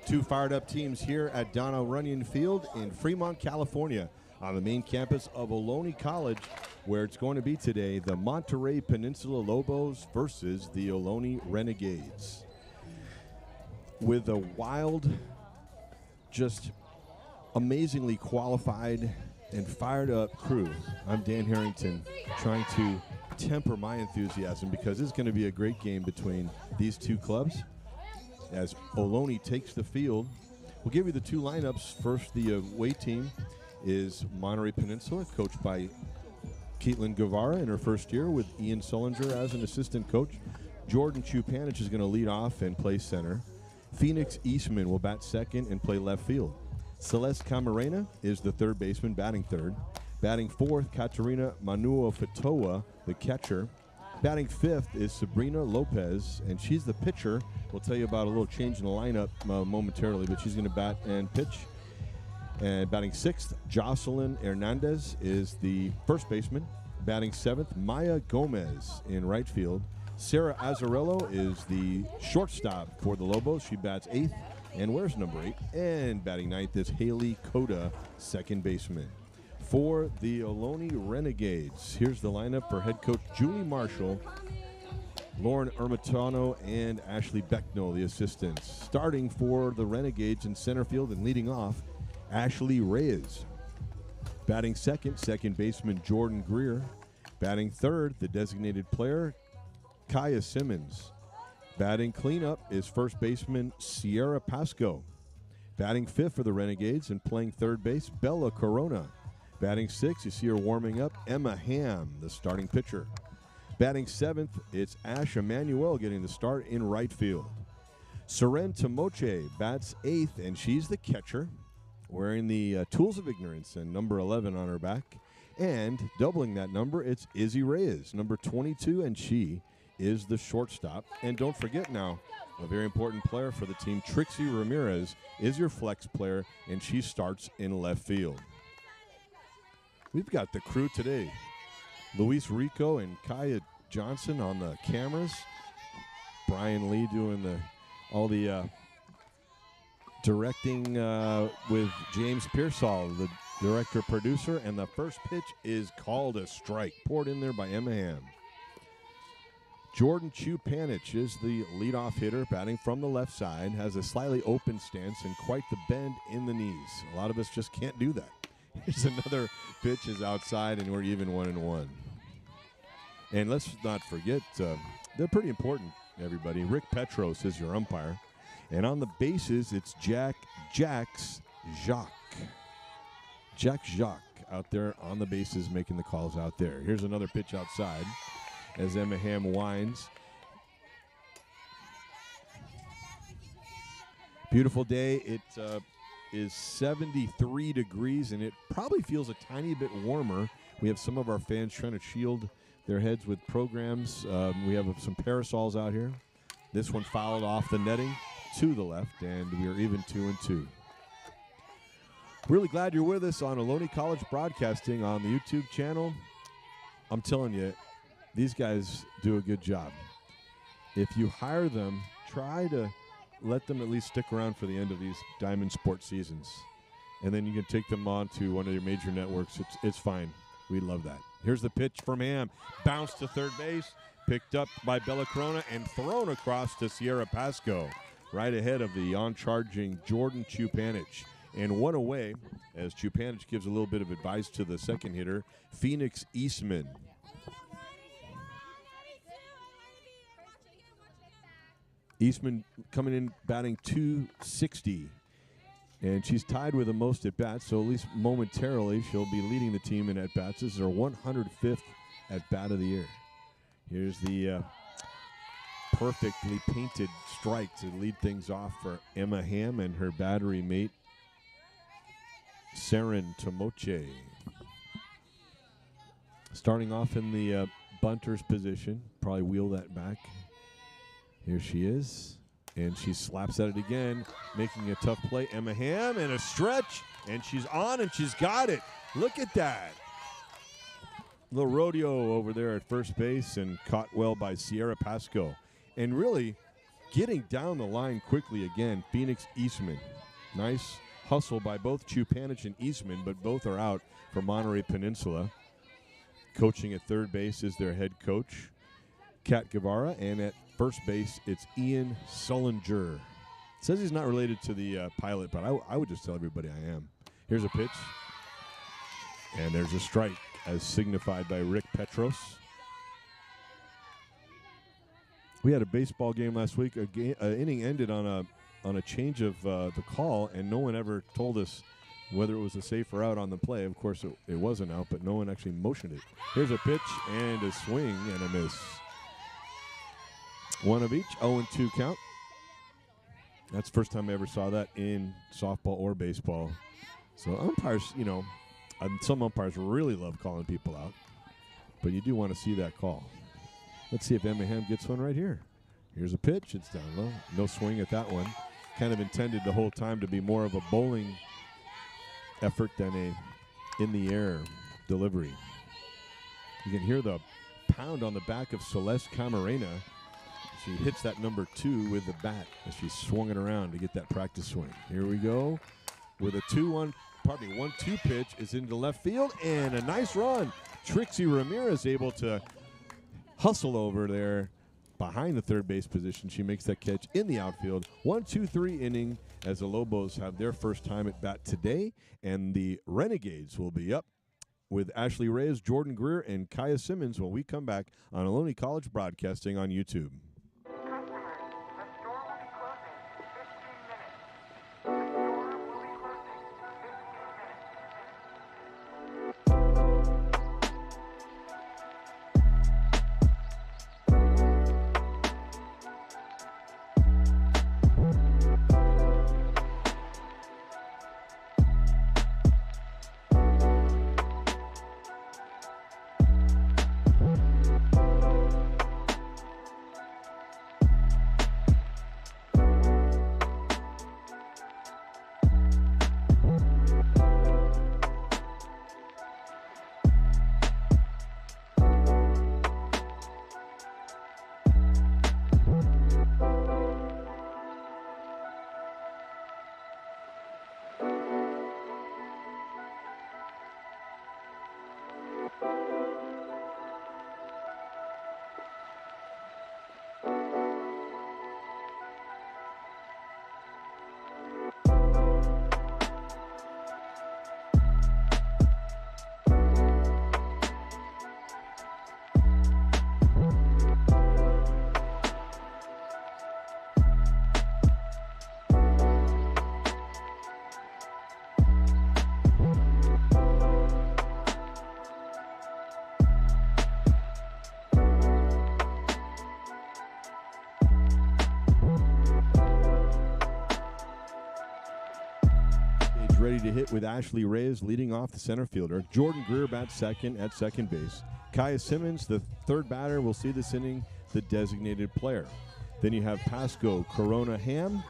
Two fired up teams here at Donna Runyon Field in Fremont, California, on the main campus of Ohlone College, where it's going to be today the Monterey Peninsula Lobos versus the Ohlone Renegades. With a wild, just amazingly qualified and fired up crew, I'm Dan Harrington, trying to temper my enthusiasm because it's going to be a great game between these two clubs. As Ohlone takes the field, we'll give you the two lineups. First, the away team is Monterey Peninsula, coached by Caitlin Guevara in her first year with Ian Sullinger as an assistant coach. Jordan Chupanich is going to lead off and play center. Phoenix Eastman will bat second and play left field. Celeste Camarena is the third baseman, batting third. Batting fourth, Katerina Manuo Fatoa, the catcher. Batting fifth is Sabrina Lopez, and she's the pitcher. We'll tell you about a little change in the lineup momentarily, but she's going to bat and pitch. And batting sixth, Jocelyn Hernandez is the first baseman. Batting seventh, Maya Gomez in right field. Sarah Azzarello is the shortstop for the Lobos. She bats eighth and wears number 8. And batting ninth is Haley Coda, second baseman. For the Ohlone Renegades, here's the lineup for head coach Julie Marshall, Lauren Ermitano, and Ashley Becknell, the assistants. Starting for the Renegades in center field and leading off, Ashley Reyes. Batting second, second baseman Jordan Greer. Batting third, the designated player, Kaya Simmons. Batting cleanup is first baseman Sierra Pasco. Batting fifth for the Renegades and playing third base, Bella Corona. Batting sixth, you see her warming up, Emma Ham, the starting pitcher. Batting seventh, it's Ash Emanuel getting the start in right field. Seren Tomoche bats eighth, and she's the catcher, wearing the Tools of Ignorance and number 11 on her back. And doubling that number, it's Izzy Reyes, number 22, and she is the shortstop. And don't forget now, a very important player for the team, Trixie Ramirez, is your flex player, and she starts in left field. We've got the crew today. Luis Rico and Kaya Johnson on the cameras. Brian Lee doing all the directing with James Pearsall, the director-producer. And the first pitch is called a strike, poured in there by Emma Ham. Jordan Chupanich is the leadoff hitter, batting from the left side, has a slightly open stance and quite the bend in the knees. A lot of us just can't do that. Here's another pitch is outside, and we're even 1-1. And let's not forget, they're pretty important, everybody. Rick Petros is your umpire. And on the bases, it's Jack Jacques out there on the bases making the calls out there. Here's another pitch outside as Emma Ham winds. Beautiful day. It is 73 degrees, and it probably feels a tiny bit warmer. We have some of our fans trying to shield their heads with programs. We have some parasols out here. This one fouled off the netting to the left, and we are even 2-2. Really glad you're with us on Ohlone College Broadcasting on the YouTube channel. I'm telling you, these guys do a good job. If you hire them, try to let them at least stick around for the end of these Diamond Sports seasons. And then you can take them on to one of your major networks. It's fine. We love that. Here's the pitch from Ham. Bounced to third base, picked up by Bella Corona, and thrown across to Sierra Pasco, right ahead of the on-charging Jordan Chupanich. And one away, as Chupanich gives a little bit of advice to the second hitter, Phoenix Eastman. Eastman coming in batting .260, and she's tied with the most at-bats, so at least momentarily she'll be leading the team in at-bats. This is her 105th at-bat of the year. Here's the perfectly painted strike to lead things off for Emma Ham and her battery mate, Seren Tomoche. Starting off in the bunter's position, probably wheel that back. Here she is, and she slaps at it again, making a tough play. Emma Ham and a stretch, and she's on, and she's got it. Look at that. Little rodeo over there at first base, and caught well by Sierra Pasco. And really, Getting down the line quickly again, Phoenix Eastman. Nice hustle by both Chupanich and Eastman, but both are out for Monterey Peninsula. Coaching at third base is their head coach, Kat Guevara, and at first base, it's Ian Sullinger. Says he's not related to the pilot, but I would just tell everybody I am. Here's a pitch, and there's a strike, as signified by Rick Petros. We had a baseball game last week. An inning ended on a change of the call, and no one ever told us whether it was a safe or out on the play. Of course, it wasn't out, but no one actually motioned it. Here's a pitch and a swing and a miss. One of each, 0-2 count. That's the first time I ever saw that in softball or baseball. So umpires, some umpires really love calling people out, but you do want to see that call. Let's see if Emma gets one right here. Here's a pitch. It's down low. No swing at that one. Kind of intended the whole time to be more of a bowling effort than a in-the-air delivery. You can hear the pound on the back of Celeste Camarena. She hits that number 2 with the bat as she swung it around to get that practice swing. Here we go with a 1-2 pitch is into left field, and a nice run. Trixie Ramirez able to hustle over there behind the third base position. She makes that catch in the outfield. 1-2-3 inning as the Lobos have their first time at bat today, and the Renegades will be up with Ashley Reyes, Jordan Greer, and Kaya Simmons when we come back on Ohlone College Broadcasting on YouTube. Ready to hit with Ashley Reyes leading off the center fielder. Jordan Greer bats second at second base. Kaya Simmons, the third batter, will see this inning the designated player. Then you have Pasco Corona Ham,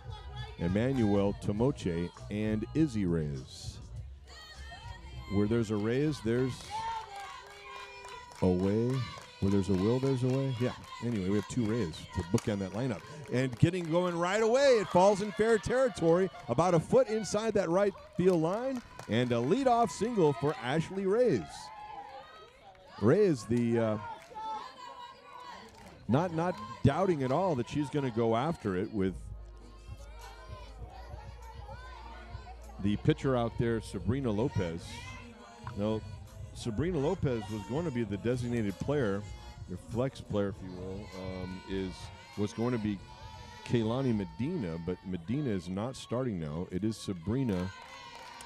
Emmanuel Tomoche, and Izzy Reyes. Where there's a Reyes, there's a way. Where there's a will, there's a way. Yeah. Anyway, we have 2 Reyes to bookend that lineup. And getting going right away, it falls in fair territory, about a foot inside that right field line, and a leadoff single for Ashley Reyes. Reyes, not doubting at all that she's going to go after it with the pitcher out there, Sabrina Lopez. Now, Sabrina Lopez was going to be the designated player, your flex player, if you will, was going to be Kaylani Medina, but Medina is not starting now. It is Sabrina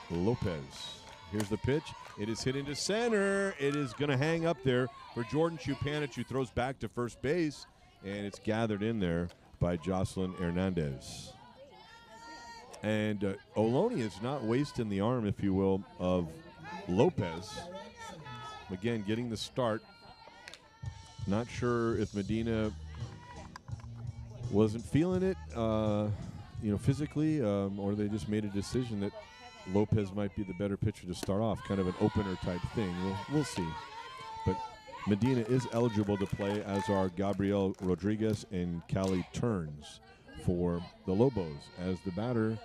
Lopez. Here's the pitch. It is hit into center. It is going to hang up there for Jordan Chupanich, who throws back to first base, and it's gathered in there by Jocelyn Hernandez. And Ohlone is not wasting the arm, if you will, of Lopez. Again, getting the start. Not sure if Medina wasn't feeling it, physically, or they just made a decision that Lopez might be the better pitcher to start off, kind of an opener type thing. We'll see. But Medina is eligible to play, as are Gabrielle Rodriguez and Callie Turns. for the Lobos, as the batter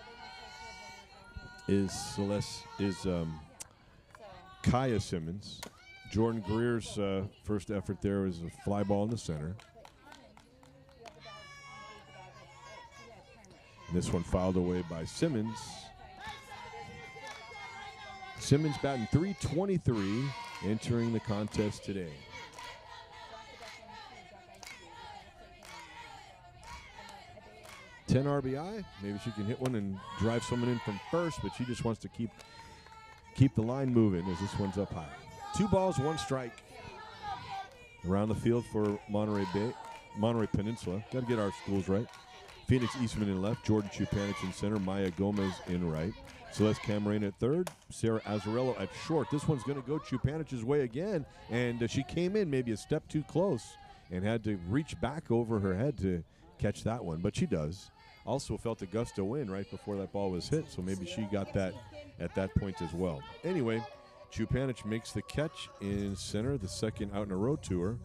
is Kaya Simmons. Jordan Greer's first effort there was a fly ball in the center. This one fouled away by Simmons. Simmons batting .323, entering the contest today. $10 RBI. Maybe she can hit one and drive someone in from first, but she just wants to keep the line moving as this one's up high. 2 balls, 1 strike. Around the field for Monterey Peninsula. Got to get our schools right. Phoenix Eastman in left, Jordan Chupanich in center, Maya Gomez in right. Celeste Camarena at third, Sarah Azzarello at short. This one's going to go Chupanich's way again, and she came in maybe a step too close and had to reach back over her head to catch that one, but she does. Also felt a gust of wind right before that ball was hit, so maybe she got that at that point as well. Anyway, Chupanich makes the catch in center, the second out in a row to her,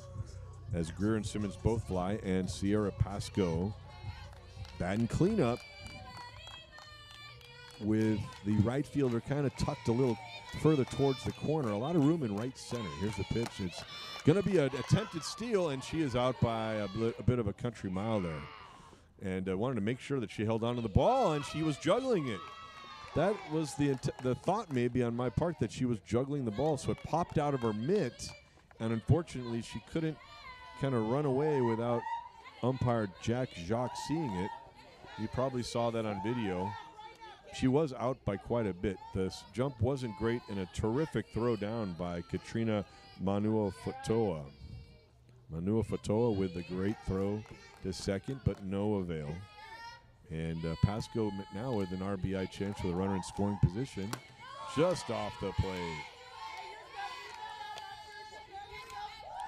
as Greer and Simmons both fly, and Sierra Pasco batting cleanup with the right fielder kind of tucked a little further towards the corner. A lot of room in right center. Here's the pitch. It's going to be an attempted steal, and she is out by a bit of a country mile there. And wanted to make sure that she held on to the ball, and she was juggling it. That was the thought maybe on my part, that she was juggling the ball, so it popped out of her mitt, and unfortunately she couldn't kind of run away without umpire Jack Jacques seeing it. You probably saw that on video. She was out by quite a bit. The jump wasn't great, and a terrific throw down by Katrina Manua-Fatoa. Manua-Fatoa with a great throw to second, but no avail. And Pasco now with an RBI chance with a runner in scoring position, just off the plate.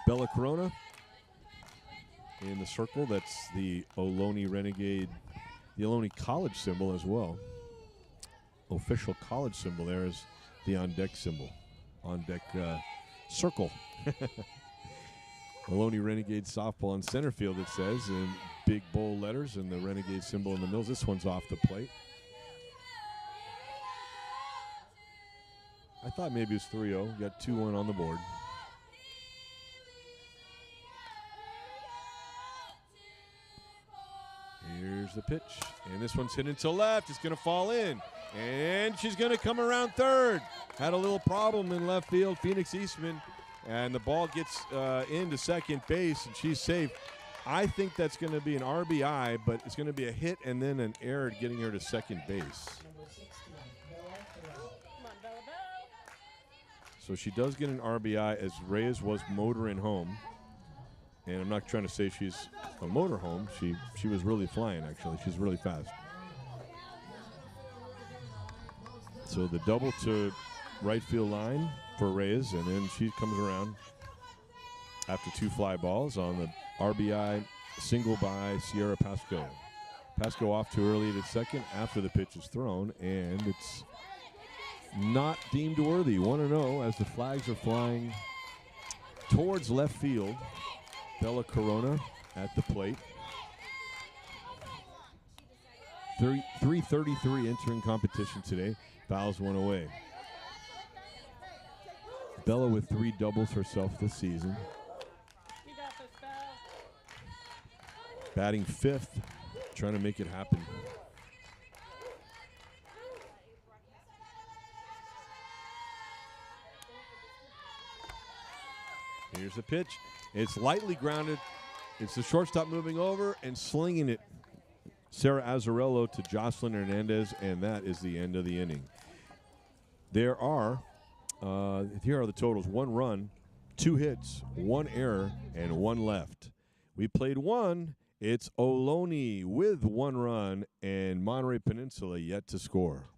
Bella Corona in the circle. That's the Ohlone Renegade, the Ohlone College symbol as well. Official college symbol there is the on-deck symbol. On-deck circle. Ohlone Renegade softball in center field, it says, in big bold letters, and the Renegade symbol in the middle. This one's off the plate. I thought maybe it was 3-0. Got 2-1 on the board. Here's the pitch, and this one's hit into left. It's going to fall in, and she's going to come around third. Had a little problem in left field, Phoenix Eastman, and the ball gets into second base, and she's safe. I think that's going to be an RBI, but it's going to be a hit and then an error getting her to second base. So she does get an RBI as Reyes was motoring home. And I'm not trying to say she's a motorhome. She was really flying, actually. She's really fast. So the double to right field line for Reyes, and then she comes around after 2 fly balls on the RBI single by Sierra Pasco. Pasco off too early at second after the pitch is thrown, and it's not deemed worthy. 1-0 as the flags are flying towards left field. Bella Corona at the plate. 3:33 entering competition today. Fouls one away. Bella with 3 doubles herself this season. Batting 5th, trying to make it happen. Here's the pitch. It's lightly grounded. It's the shortstop moving over and slinging it. Sarah Azzarello to Jocelyn Hernandez, and that is the end of the inning. There are, here are the totals: 1 run, 2 hits, 1 error, and 1 left. We played 1. It's Ohlone with 1 run, and Monterey Peninsula yet to score.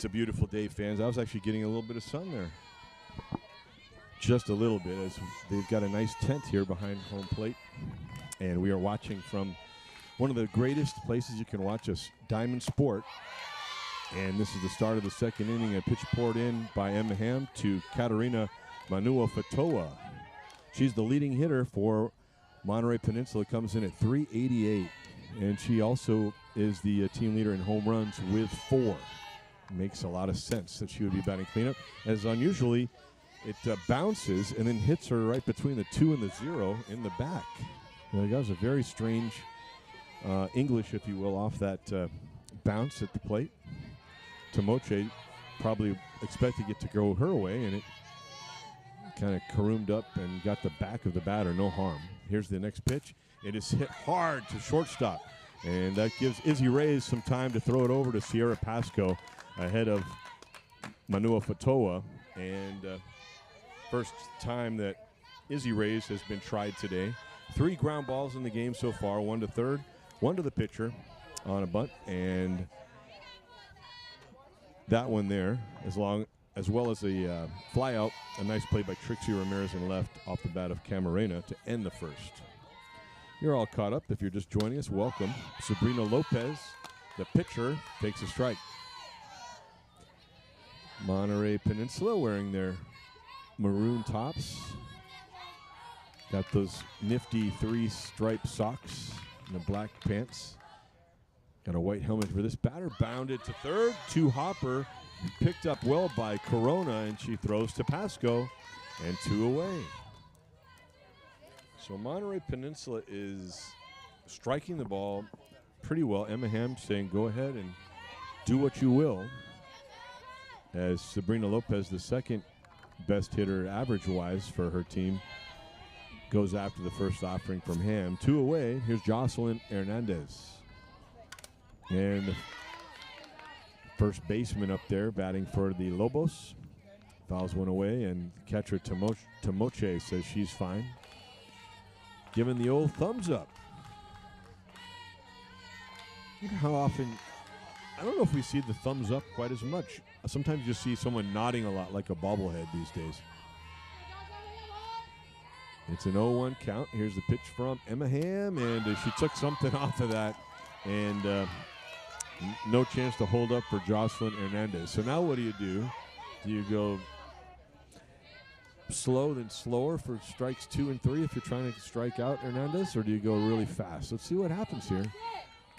It's a beautiful day, fans. I was actually getting a little bit of sun there. Just a little bit, as they've got a nice tent here behind home plate. And we are watching from one of the greatest places you can watch a diamond sport. And this is the start of the second inning. A pitch poured in by Emma Ham to Katarina Manua-Fatoa. She's the leading hitter for Monterey Peninsula, comes in at 388. And she also is the team leader in home runs with 4. Makes a lot of sense that she would be batting cleanup. As unusually, it bounces and then hits her right between the 2 and the 0 in the back. That was a very strange English, if you will, off that bounce at the plate. Tomoche probably expecting it to go her way, and it kind of caroomed up and got the back of the batter, no harm. Here's the next pitch. It is hit hard to shortstop, and that gives Izzy Reyes some time to throw it over to Sierra Pasco ahead of Manua-Fatoa. And first time that Izzy Reyes has been tried today. 3 ground balls in the game so far, 1 to third, 1 to the pitcher on a bunt, and that one there, as well as a fly out, a nice play by Trixie Ramirez in left off the bat of Camarena to end the first. You're all caught up. If you're just joining us, welcome. Sabrina Lopez, the pitcher, takes a strike. Monterey Peninsula wearing their maroon tops. Got those nifty 3-stripe socks and the black pants. Got a white helmet for this batter. Bounded to third. 2 hopper. Picked up well by Corona, and she throws to Pasco, and 2 away. So Monterey Peninsula is striking the ball pretty well. Emma Ham saying, go ahead and do what you will. As Sabrina Lopez, the second best hitter average-wise for her team, goes after the first offering from Ham. 2 away. Here's Jocelyn Hernandez. And the first baseman up there batting for the Lobos. Fouls 1 away, and catcher Tomoche says she's fine. Giving the old thumbs up. How often, I don't know if we see the thumbs up quite as much. Sometimes you see someone nodding a lot like a bobblehead these days. It's an 0-1 count. Here's the pitch from Emma Ham, and she took something off of that, and no chance to hold up for Jocelyn Hernandez. So now what do? Do you go slow, then slower for strikes 2 and 3 if you're trying to strike out Hernandez, or do you go really fast? Let's see what happens here.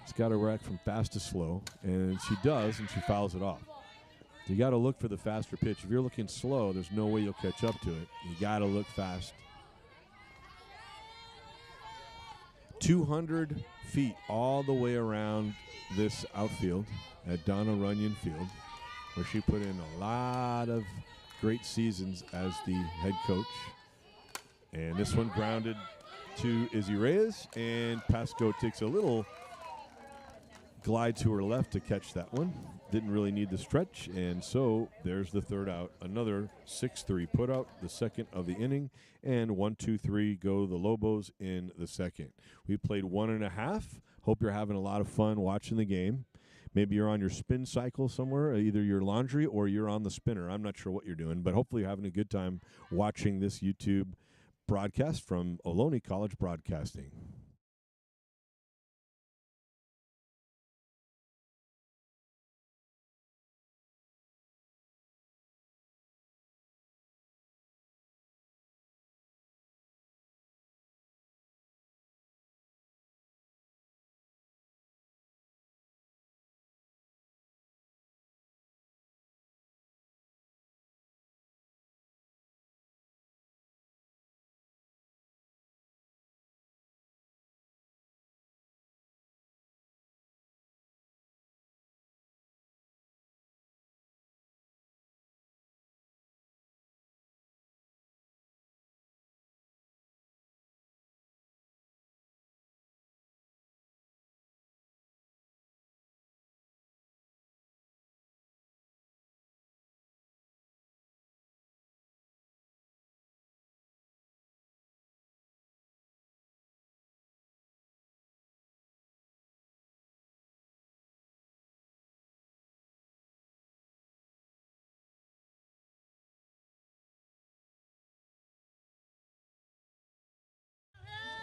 It's got to rack from fast to slow, and she does, and she fouls it off. You got to look for the faster pitch. If you're looking slow, there's no way you'll catch up to it. You got to look fast. 200 feet all the way around this outfield at Donna Runyon Field, where she put in a lot of great seasons as the head coach. And this one grounded to Izzy Reyes, and Pasco takes a little glide to her left to catch that one. Didn't really need the stretch, and so there's the third out. Another 6-3 put out, the second of the inning, and 1-2-3 go the Lobos in the second. We played 1.5. Hope you're having a lot of fun watching the game. Maybe you're on your spin cycle somewhere, either your laundry or you're on the spinner. I'm not sure what you're doing, but hopefully you're having a good time watching this YouTube broadcast from Ohlone College Broadcasting.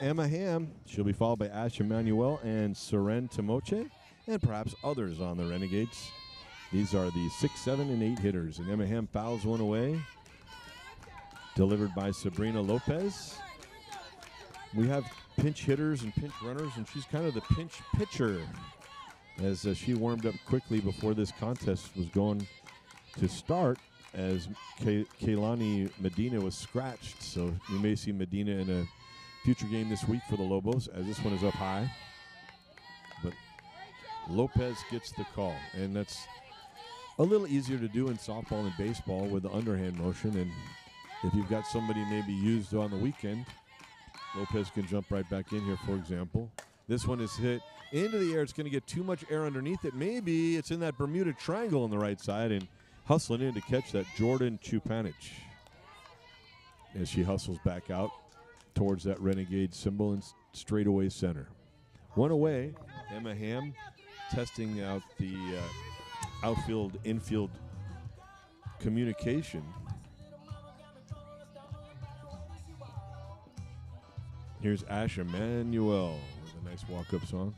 Emma Ham. She'll be followed by Ash Emanuel and Seren Timoche, and perhaps others on the Renegades. These are the 6, 7, and 8 hitters. And Emma Ham fouls one away. Delivered by Sabrina Lopez. We have pinch hitters and pinch runners, and she's kind of the pinch pitcher, as she warmed up quickly before this contest was going to start, as Kaylani Medina was scratched. So you may see Medina in a future game this week for the Lobos, as this one is up high. But Lopez gets the call, and that's a little easier to do in softball and baseball with the underhand motion. And if you've got somebody maybe used on the weekend, Lopez can jump right back in here, for example. This one is hit into the air. It's going to get too much air underneath it. Maybe it's in that Bermuda Triangle on the right side, and hustling in to catch that Jordan Chupanich as she hustles back out towards that Renegade symbol and straightaway center. One away, Emma Ham testing out the outfield-infield communication. Here's Ash Emanuel with a nice walk-up song.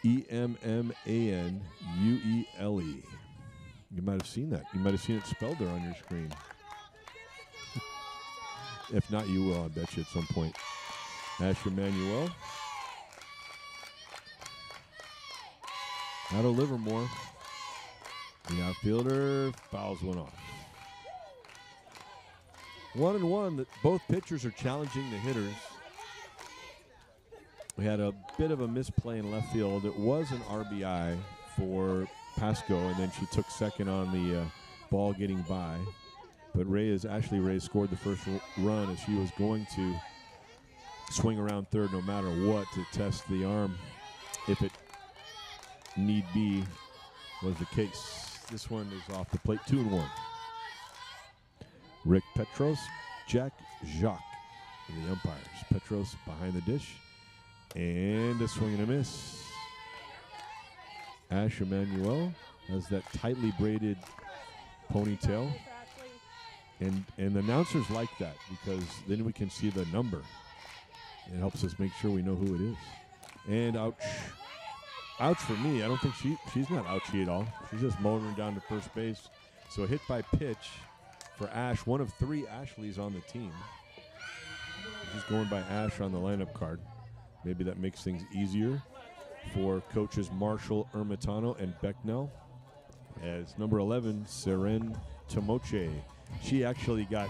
Emmanuele. You might have seen that. You might have seen it spelled there on your screen. If not, you will, I bet you, at some point. Ash Emanuel. Out of Livermore. The outfielder fouls one off. 1-1. That both pitchers are challenging the hitters. We had a bit of a misplay in left field. It was an RBI for Pasco, and then she took second on the ball getting by. But Ashley Reyes scored the first run, as she was going to swing around third no matter what to test the arm if it need be was the case. This one is off the plate, 2-1. Rick Petros, Jack Jacques for the umpires. Petros behind the dish, and a swing and a miss. Ash Emanuel has that tightly braided ponytail, and the announcers like that because then we can see the number. It helps us make sure we know who it is. And ouch. Ouch for me. I don't think she's not ouchy at all. She's just motoring down to first base. So a hit by pitch for Ash, one of 3 Ashleys on the team. She's going by Ash on the lineup card. Maybe that makes things easier for coaches Marshall, Ermitano, and Becknell. As number 11, Seren Timoche. She actually got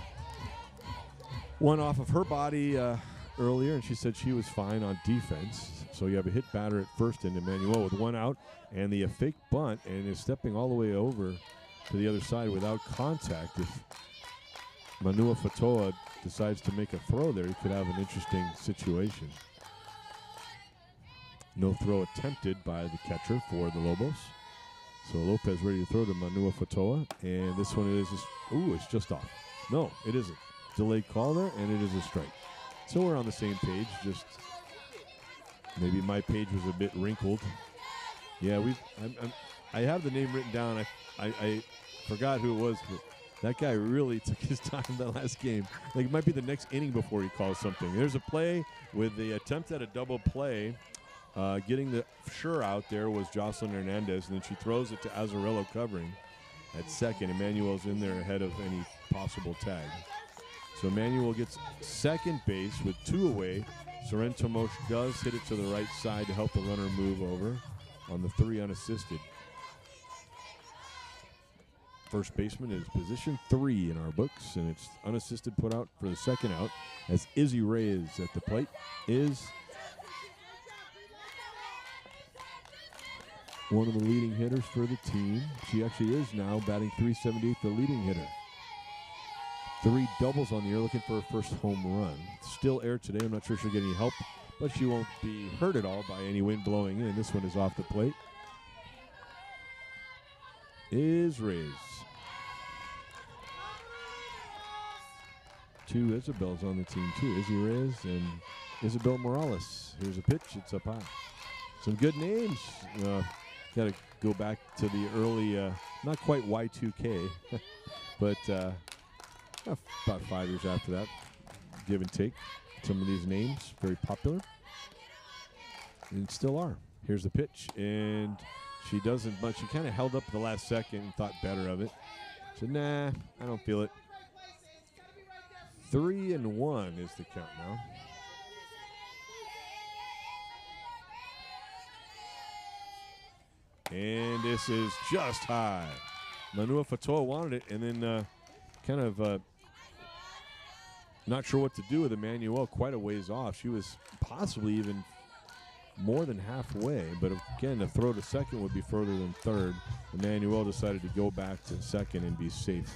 one off of her body earlier, and she said she was fine on defense. So you have a hit batter at first and Emanuel with 1 out, and the fake bunt, and is stepping all the way over to the other side without contact. If Manua Fatoa decides to make a throw there, he could have an interesting situation. No throw attempted by the catcher for the Lobos. So Lopez ready to throw to Manua Fatoa, and this one is it's just off. No, it isn't. Delayed call there, and it is a strike. So we're on the same page, just maybe my page was a bit wrinkled. Yeah, I have the name written down. I forgot who it was, but that guy really took his time that last game. Like, it might be the next inning before he calls something. There's a play with the attempt at a double play. Getting the sure out there was Jocelyn Hernandez, and then she throws it to Azzarello covering at second. Emmanuel's in there ahead of any possible tag. So Emmanuel gets second base with 2 away. Seren Timoche does hit it to the right side to help the runner move over on the 3 unassisted. First baseman is position 3 in our books, and it's unassisted put out for the second out as Izzy Reyes at the plate is one of the leading hitters for the team. She actually is now batting .378, the leading hitter. 3 doubles on the year, looking for her first home run. Still air today. I'm not sure she'll get any help, but she won't be hurt at all by any wind blowing in. This one is off the plate. Is Reyes. 2 Isabels on the team, too. Izzy Reyes and Isabel Morales. Here's a pitch. It's up high. Some good names. Got to go back to the early, not quite Y2K, but about 5 years after that, give and take. some of these names, very popular, and still are. Here's the pitch, and she doesn't, but she kind of held up at the last second and thought better of it. Said, nah, I don't feel it. 3-1 is the count now. And this is just high. Manua Fatoa wanted it, and then kind of not sure what to do with Emmanuel, quite a ways off. She was possibly even more than halfway, but again, the throw to second would be further than third. Emmanuel decided to go back to second and be safe.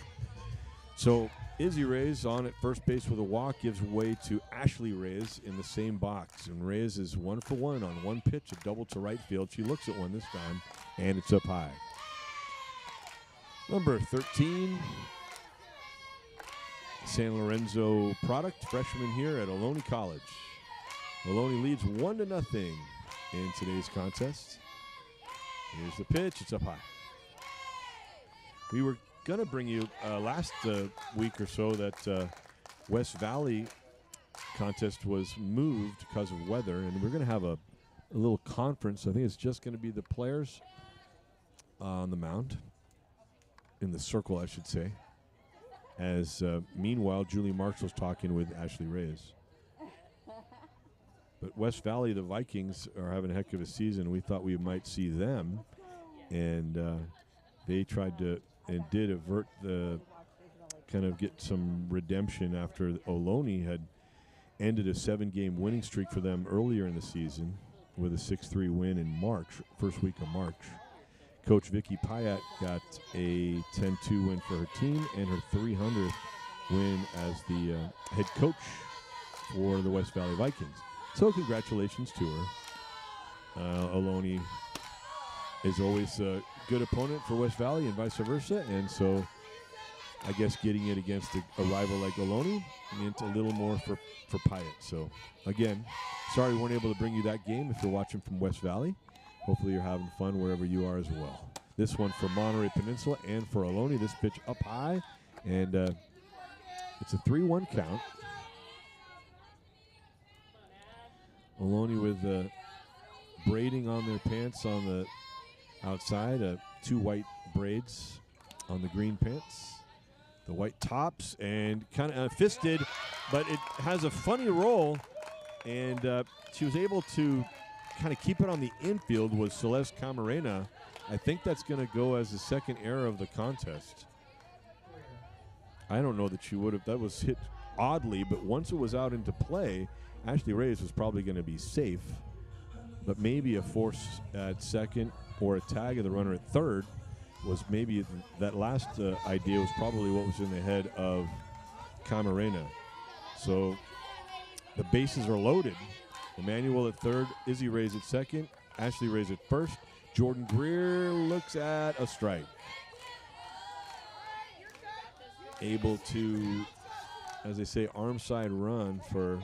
So Izzy Reyes on at first base with a walk gives way to Ashley Reyes in the same box. And Reyes is 1 for 1 on one pitch, a double to right field. She looks at one this time, and it's up high. Number 13, San Lorenzo product, freshman here at Ohlone College. Ohlone leads 1-0 in today's contest. Here's the pitch. It's up high. We were going to bring you last week or so that West Valley contest was moved because of weather, and we're going to have a little conference. I think it's just going to be the players on the mound, in the circle, I should say, as meanwhile, Julie Marshall's talking with Ashley Reyes. But West Valley, the Vikings, are having a heck of a season. We thought we might see them, and they tried to and did avert the kind of get some redemption after Ohlone had ended a 7-game winning streak for them earlier in the season with a 6-3 win in March, first week of March. Coach Vicky Pyatt got a 10-2 win for her team and her 300th win as the head coach for the West Valley Vikings. So congratulations to her. Ohlone is always a good opponent for West Valley and vice versa, and so I guess getting it against a rival like Ohlone meant a little more for Pyatt. So again, sorry we weren't able to bring you that game if you're watching from West Valley. Hopefully you're having fun wherever you are as well. This one for Monterey Peninsula and for Ohlone. This pitch up high, and it's a 3-1 count. Ohlone with braiding on their pants on the outside, 2 white braids on the green pants, the white tops, and kind of fisted, but it has a funny roll, and she was able to kind of keep it on the infield with Celeste Camarena. I think that's going to go as the second error of the contest. I don't know that she would have. That was hit oddly, but once it was out into play, Ashley Reyes was probably going to be safe, but maybe a force at second or a tag of the runner at third was maybe that last idea was probably what was in the head of Camarena. So the bases are loaded. Emmanuel at third, Izzy Reyes at second, Ashley Reyes at first. Jordan Greer looks at a strike. Able to, as they say, arm side run for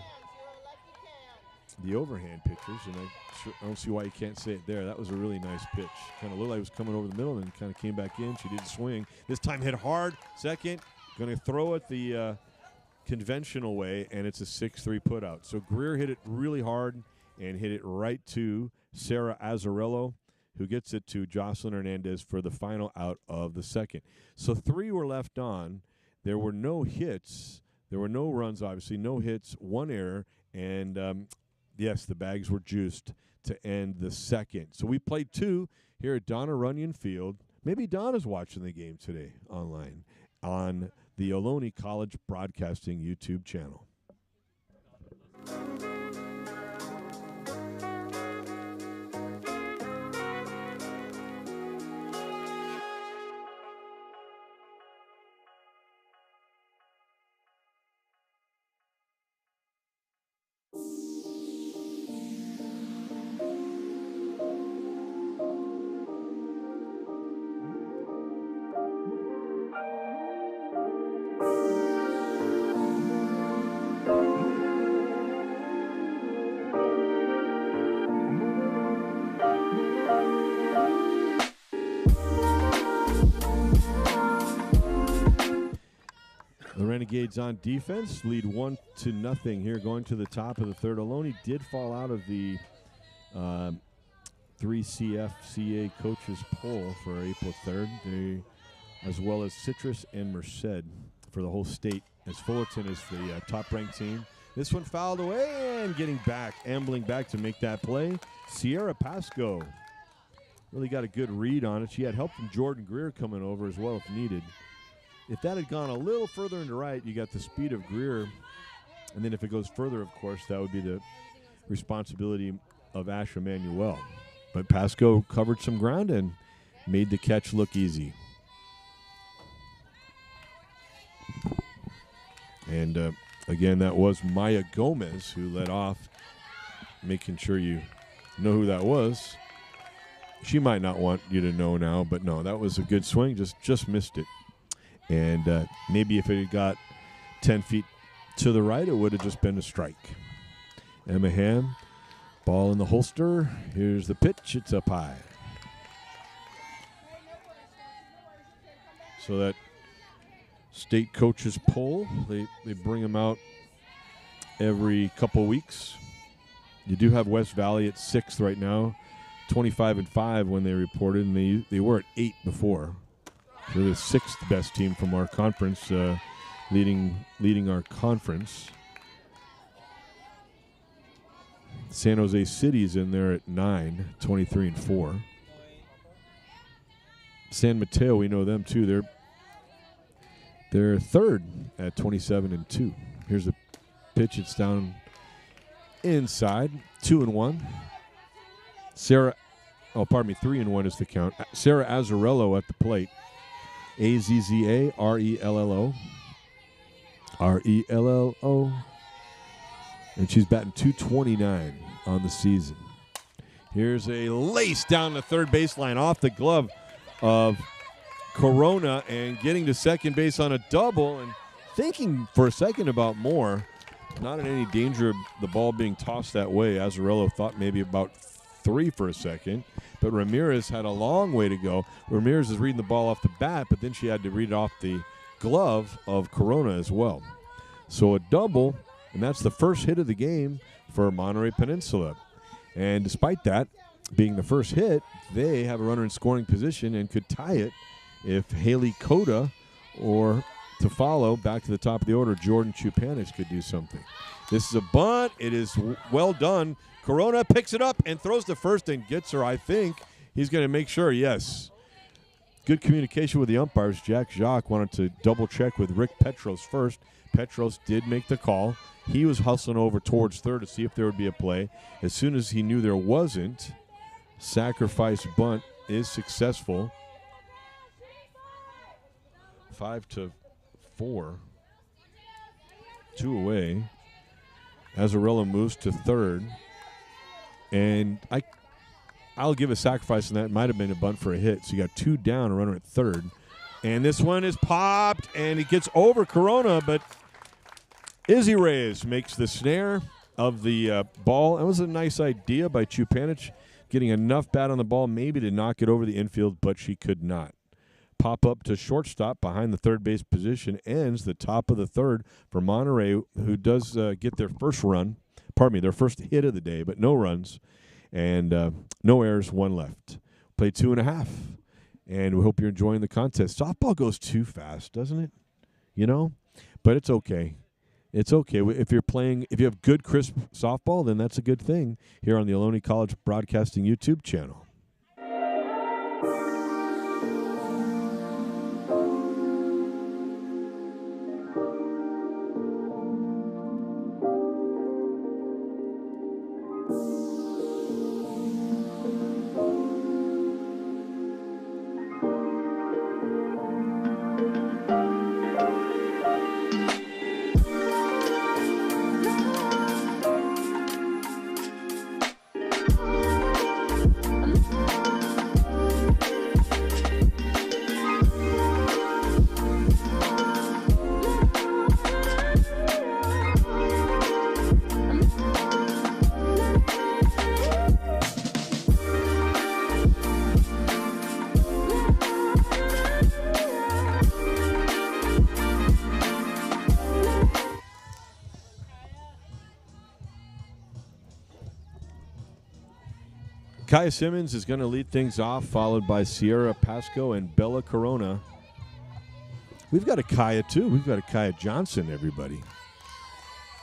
the overhand pitchers, and I don't see why you can't say it there. That was a really nice pitch. Kind of looked like it was coming over the middle and kind of came back in. She did swing. This time hit hard. Second, going to throw it the conventional way, and it's a 6-3 putout. So Greer hit it really hard and hit it right to Sarah Azzarello, who gets it to Jocelyn Hernandez for the final out of the second. So 3 were left on. There were no hits. There were no runs, obviously, no hits, 1 error, and yes, the bags were juiced to end the second. So we played 2 here at Donna Runyon Field. Maybe Donna's watching the game today online on the Ohlone College Broadcasting YouTube channel. The Renegades on defense lead 1-0 here going to the top of the third. Ohlone did fall out of the 3CFCA coaches poll for April 3rd, as well as Citrus and Merced for the whole state, as Fullerton is the top-ranked team. This one fouled away and ambling back to make that play. Sierra Pasco really got a good read on it. She had help from Jordan Greer coming over as well if needed. If that had gone a little further into right, you got the speed of Greer. And then if it goes further, of course, that would be the responsibility of Ash Emanuel. But Pasco covered some ground and made the catch look easy. And again, that was Maya Gomez who led off, making sure you know who that was. She might not want you to know now, but no, that was a good swing. Just missed it. And maybe if it had got 10 feet to the right, it would have just been a strike. Emma Ham, ball in the holster. Here's the pitch. It's up high. So that state coaches poll, they bring them out every couple weeks. You do have West Valley at 6th right now, 25-5 when they reported, and they were at 8 before. They're the 6th best team from our conference, leading our conference. San Jose City's in there at 9, 23-4. San Mateo, we know them too. They're 3rd at 27-2. Here's the pitch. It's down inside, 2-1. 3-1 is the count. Sarah Azzarello at the plate. Azzarello. Rello. And she's batting .229 on the season. Here's a lace down the third baseline off the glove of Corona and getting to second base on a double and thinking for a second about more. Not in any danger of the ball being tossed that way. Azzarello thought maybe about 3 for a second, but Ramirez had a long way to go. Ramirez is reading the ball off the bat, but then she had to read it off the glove of Corona as well. So a double, and that's the first hit of the game for Monterey Peninsula. And despite that being the first hit, they have a runner in scoring position and could tie it if Haley Coda or to follow back to the top of the order, Jordan Chupanich could do something. This is a bunt. It is well done. Corona picks it up and throws to first and gets her. I think he's going to make sure, yes. Good communication with the umpires. Jack Jacques wanted to double-check with Rick Petros first. Petros did make the call. He was hustling over towards third to see if there would be a play. As soon as he knew there wasn't, sacrifice bunt is successful. 5-4. 2 away. Azzarello moves to third. And I'll give a sacrifice on that. It might have been a bunt for a hit. So you got 2 down, a runner at third. And this one is popped, and it gets over Corona, but Izzy Reyes makes the snare of the ball. That was a nice idea by Chupanich, getting enough bat on the ball maybe to knock it over the infield, but she could not. Pop up to shortstop behind the third base position ends the top of the third for Monterey, who does get their first hit of the day, but no runs and no errors, 1 left. Play 2.5, and we hope you're enjoying the contest. Softball goes too fast, doesn't it? You know, but it's okay. It's okay. If you have good, crisp softball, then that's a good thing here on the Ohlone College Broadcasting YouTube channel. Kaya Simmons is going to lead things off, followed by Sierra Pasco and Bella Corona. We've got a Kaya, too. We've got a Kaya Johnson, everybody.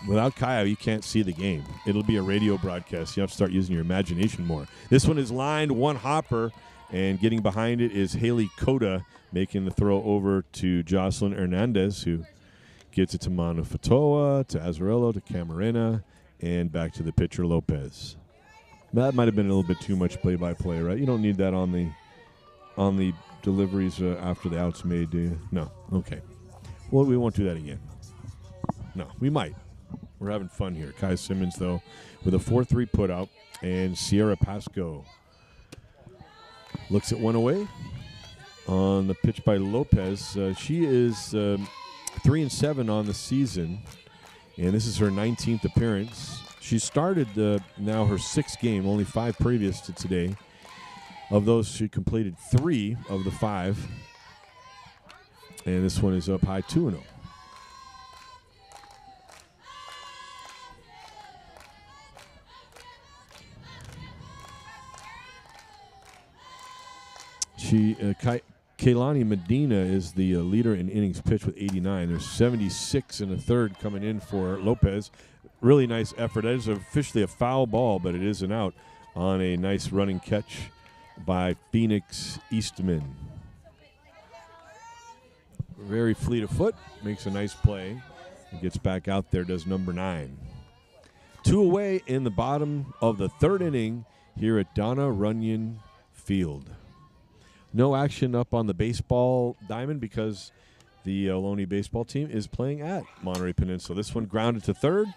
Without Kaya, you can't see the game. It'll be a radio broadcast. You have to start using your imagination more. This one is lined, one hopper, and getting behind it is Haley Coda, making the throw over to Jocelyn Hernandez, who gets it to Manu Fatoa, to Azarello, to Camarena, and back to the pitcher, Lopez. That might have been a little bit too much play-by-play, right? You don't need that on the deliveries after the out's made, do you? No. Okay. Well, we won't do that again. No, we might. We're having fun here. Kai Simmons, though, with a 4-3 put-out, and Sierra Pasco looks at one away on the pitch by Lopez. She is 3-7 on the season, and this is her 19th appearance. She started now her 6th game, only 5 previous to today. Of those, she completed 3 of the 5, and this one is up high 2-0. Kaylani Medina is the leader in innings pitched with 89. There's 76 and a third coming in for Lopez. Really nice effort. That is officially a foul ball, but it is an out on a nice running catch by Phoenix Eastman. Very fleet of foot, makes a nice play. He gets back out there, does number 9. 2 away in the bottom of the 3rd inning here at Donna Runyon Field. No action up on the baseball diamond because the Ohlone baseball team is playing at Monterey Peninsula. This one grounded to 3rd.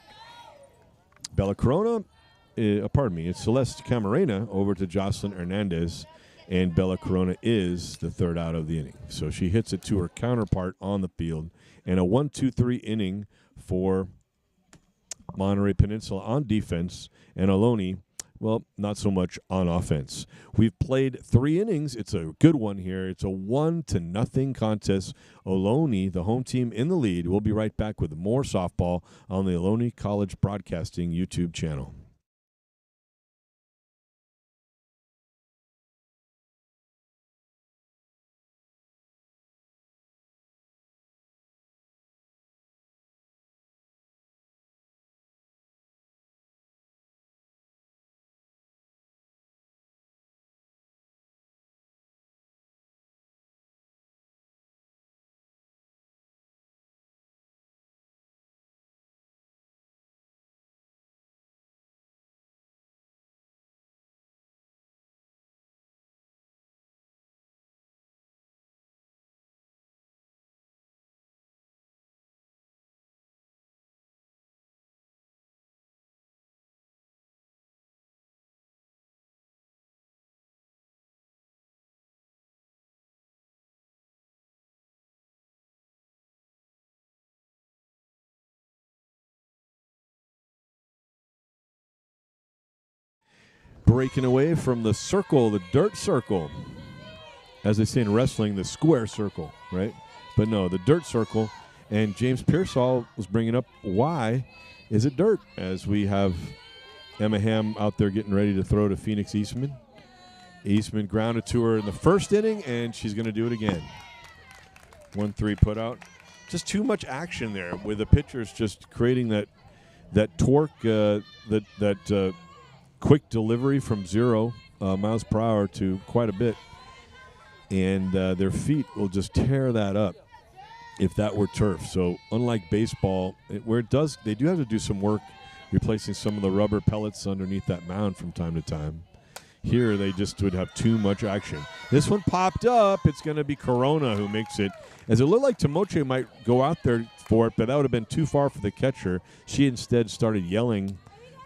Bella Corona, it's Celeste Camarena over to Jocelyn Hernandez, and Bella Corona is the 3rd out of the inning. So she hits it to her counterpart on the field, and a 1-2-3 inning for Monterey Peninsula on defense, and Ohlone, well, not so much on offense. We've played 3 innings. It's a good one here. It's a 1-0 contest. Ohlone, the home team, in the lead. We'll be right back with more softball on the Ohlone College Broadcasting YouTube channel. Breaking away from the circle, the dirt circle. As they say in wrestling, the square circle, right? But no, the dirt circle. And James Pearsall was bringing up why is it dirt, as we have Emma Ham out there getting ready to throw to Phoenix Eastman. Eastman grounded to her in the 1st inning, and she's going to do it again. 1-3 put out. Just too much action there with the pitchers just creating that torque, that quick delivery from 0 miles per hour to quite a bit. And their feet will just tear that up if that were turf. So unlike baseball, where it does, they do have to do some work replacing some of the rubber pellets underneath that mound from time to time. Here, they just would have too much action. This one popped up. It's going to be Corona who makes it. As it looked like Tamoche might go out there for it, but that would have been too far for the catcher. She instead started yelling,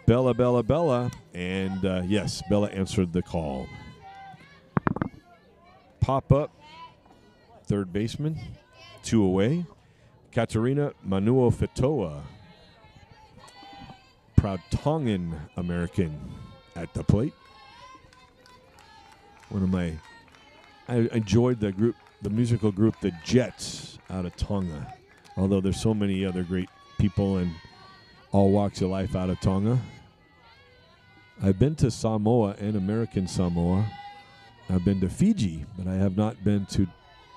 Bella, Bella, Bella. And, yes, Bella answered the call. Pop up, 3rd baseman, 2 away. Katerina Manuo Fitoa, proud Tongan American at the plate. I enjoyed the group, the musical group, the Jets, out of Tonga. Although there's so many other great people in all walks of life out of Tonga. I've been to Samoa and American Samoa. I've been to Fiji, but I have not been to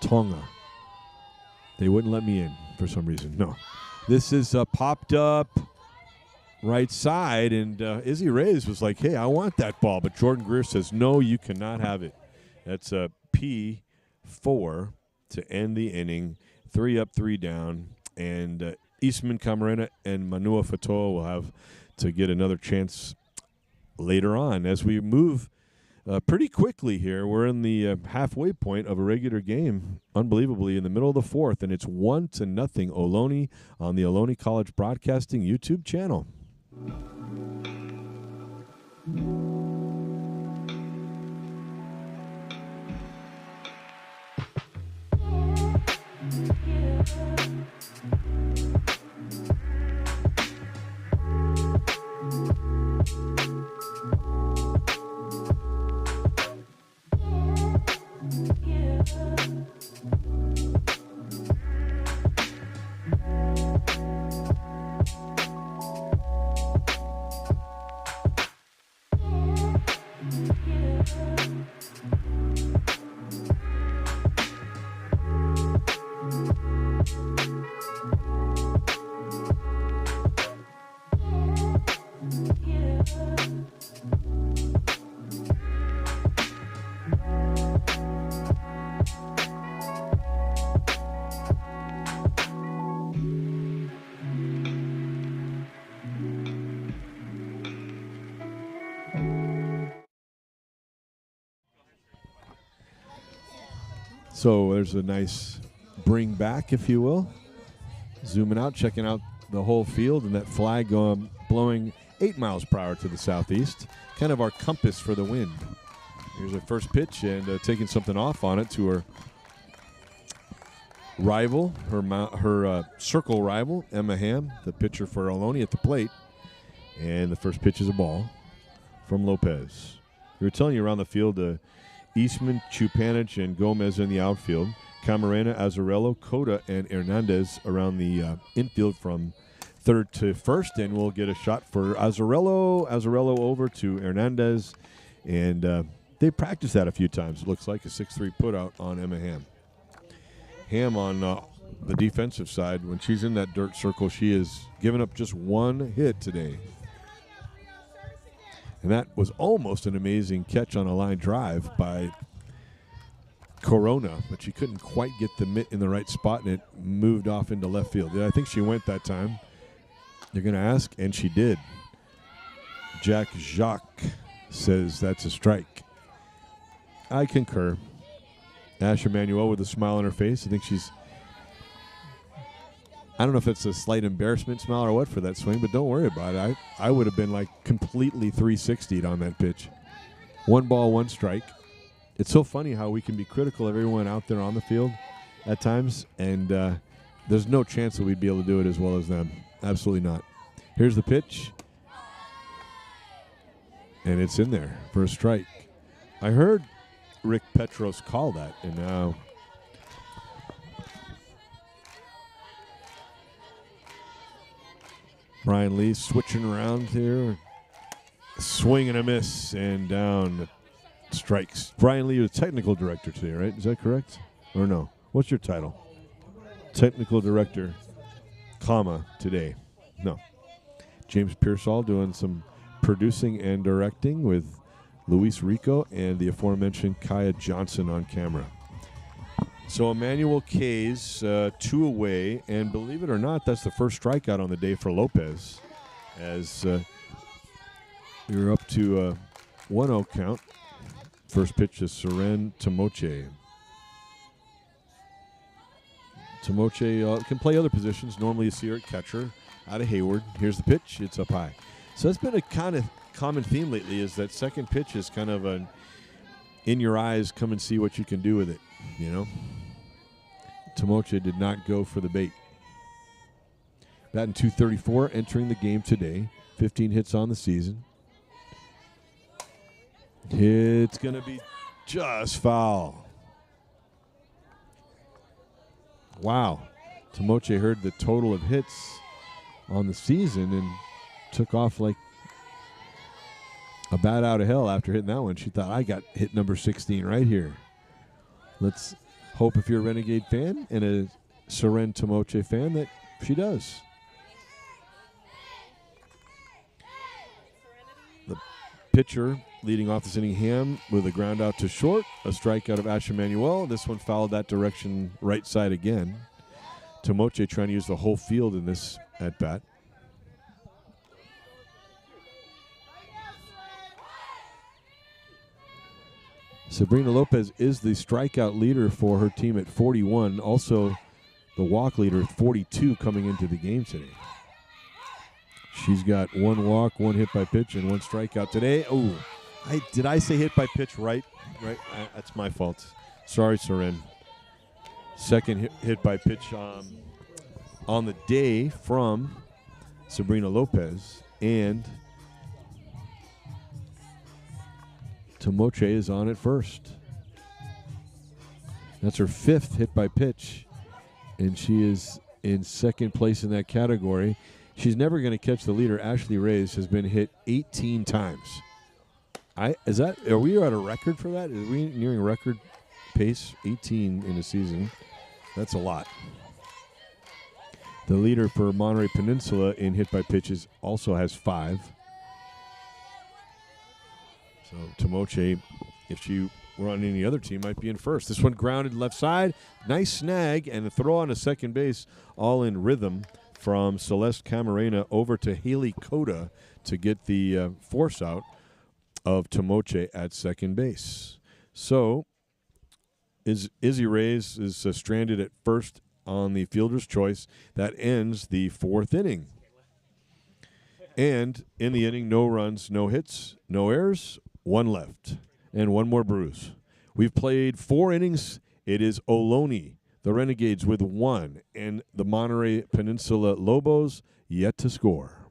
Tonga. They wouldn't let me in for some reason. No. This is popped up right side, and Izzy Reyes was like, hey, I want that ball. But Jordan Greer says, no, you cannot have it. That's a P4 to end the inning. 3 up, 3 down. And Eastman Camarena and Manua Fatoa will have to get another chance later on as we move pretty quickly here. We're in the halfway point of a regular game, unbelievably, in the middle of the fourth, and it's 1-0 Ohlone on the Ohlone College Broadcasting YouTube channel. So there's a nice bring back, if you will. Zooming out, checking out the whole field, and that flag blowing 8 miles per hour to the southeast. Kind of our compass for the wind. Here's her first pitch, and taking something off on it to her rival, her circle rival, Emma Ham, the pitcher for Ohlone at the plate. And the first pitch is a ball from Lopez. We were telling you around the field, Eastman, Chupanich, and Gomez in the outfield. Camarena, Azarello, Cota, and Hernandez around the infield from third to first. And we'll get a shot for Azarello. Azarello over to Hernandez. And they practiced that a few times. It looks like a 6-3 putout on Emma Ham. Ham on the defensive side, when she's in that dirt circle, she has given up just one hit today. And that was almost an amazing catch on a line drive by Corona, but she couldn't quite get the mitt in the right spot, and it moved off into left field. Yeah, I think she went that time. You're going to ask, and she did. Jack Jacques says that's a strike. I concur. Ash Emanuel with a smile on her face. I think she's, I don't know if it's a slight embarrassment smile or what for that swing, but don't worry about it. I would have been like completely 360'd on that pitch. 1 ball, 1 strike. It's so funny how we can be critical of everyone out there on the field at times, and there's no chance that we'd be able to do it as well as them. Absolutely not. Here's the pitch, and it's in there for a strike. I heard Rick Petros call that, and now Brian Lee switching around here. Swing and a miss, and down. Strikes. Brian Lee, you're the technical director today, right? Is that correct? Or no? What's your title? Technical director, comma, today. No. James Pearsall doing some producing and directing with Luis Rico and the aforementioned Kaya Johnson on camera. So Emmanuel K's 2 away, and believe it or not, that's the first strikeout on the day for Lopez, as you're up to a 1-0 count. First pitch is Seren Tomoche. Tomoche can play other positions. Normally you see her at catcher out of Hayward. Here's the pitch. It's up high. So that's been a kind of common theme lately, is that second pitch is kind of an in your eyes, come and see what you can do with it, you know. Tomoche did not go for the bait. Batting .234, entering the game today. 15 hits on the season. It's going to be just foul. Wow. Tomoche heard the total of hits on the season and took off like a bat out of hell after hitting that one. She thought, I got hit number 16 right here. Let's hope if you're a Renegade fan and a Seren Tomoche fan that she does. The pitcher leading off this inning, Ham, with a ground out to short, a strikeout of Ash Emanuel. This one fouled that direction, right side again. Tomoche trying to use the whole field in this at bat. Sabrina Lopez is the strikeout leader for her team at 41. Also the walk leader at 42 coming into the game today. She's got 1 walk, 1 hit by pitch, and 1 strikeout today. Oh, did I say hit by pitch right? Right, that's my fault. Sorry, Seren. Second hit by pitch on the day from Sabrina Lopez, and Tomoche is on at first. That's her 5th hit by pitch, and she is in second place in that category. She's never going to catch the leader. Ashley Reyes has been hit 18 times. Are we at a record for that? Are we nearing record pace? 18 in a season. That's a lot. The leader for Monterey Peninsula in hit by pitches also has 5. So Tomoche, if she were on any other team, might be in first. This one grounded left side. Nice snag and a throw on to second base, all in rhythm from Celeste Camarena over to Haley Coda to get the force out of Tomoche at second base. So Izzy Reyes is stranded at first on the fielder's choice. That ends the 4th inning. And in the inning, no runs, no hits, no errors, 1 left, and 1 more bruise. We've played 4 innings. It is Ohlone, the Renegades, with 1, and the Monterey Peninsula Lobos yet to score.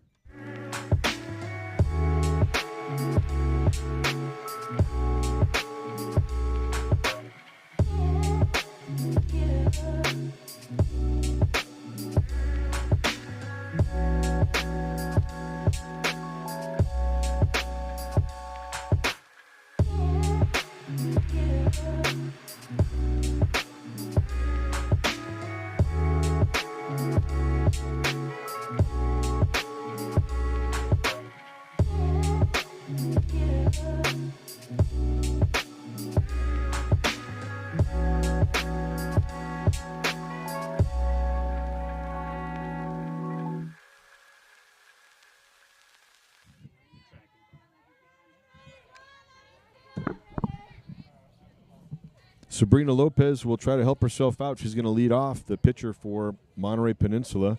Sabrina Lopez will try to help herself out. She's going to lead off, the pitcher for Monterey Peninsula.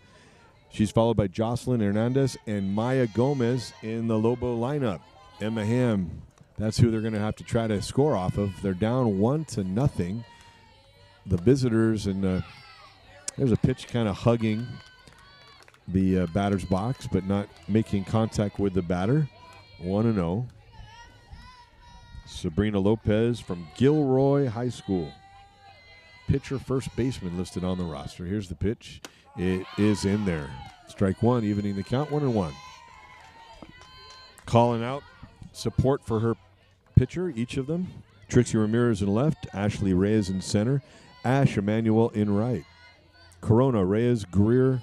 She's followed by Jocelyn Hernandez and Maya Gomez in the Lobo lineup. Emma Ham, that's who they're going to have to try to score off of. They're down 1-0. The visitors, and there's a pitch kind of hugging the batter's box, but not making contact with the batter. 1-0. Sabrina Lopez from Gilroy High School. Pitcher, first baseman listed on the roster. Here's the pitch. It is in there. Strike 1, evening the count, 1-1. Calling out support for her pitcher, each of them. Trixie Ramirez in left, Ashley Reyes in center, Ash Emanuel in right. Corona, Reyes, Greer,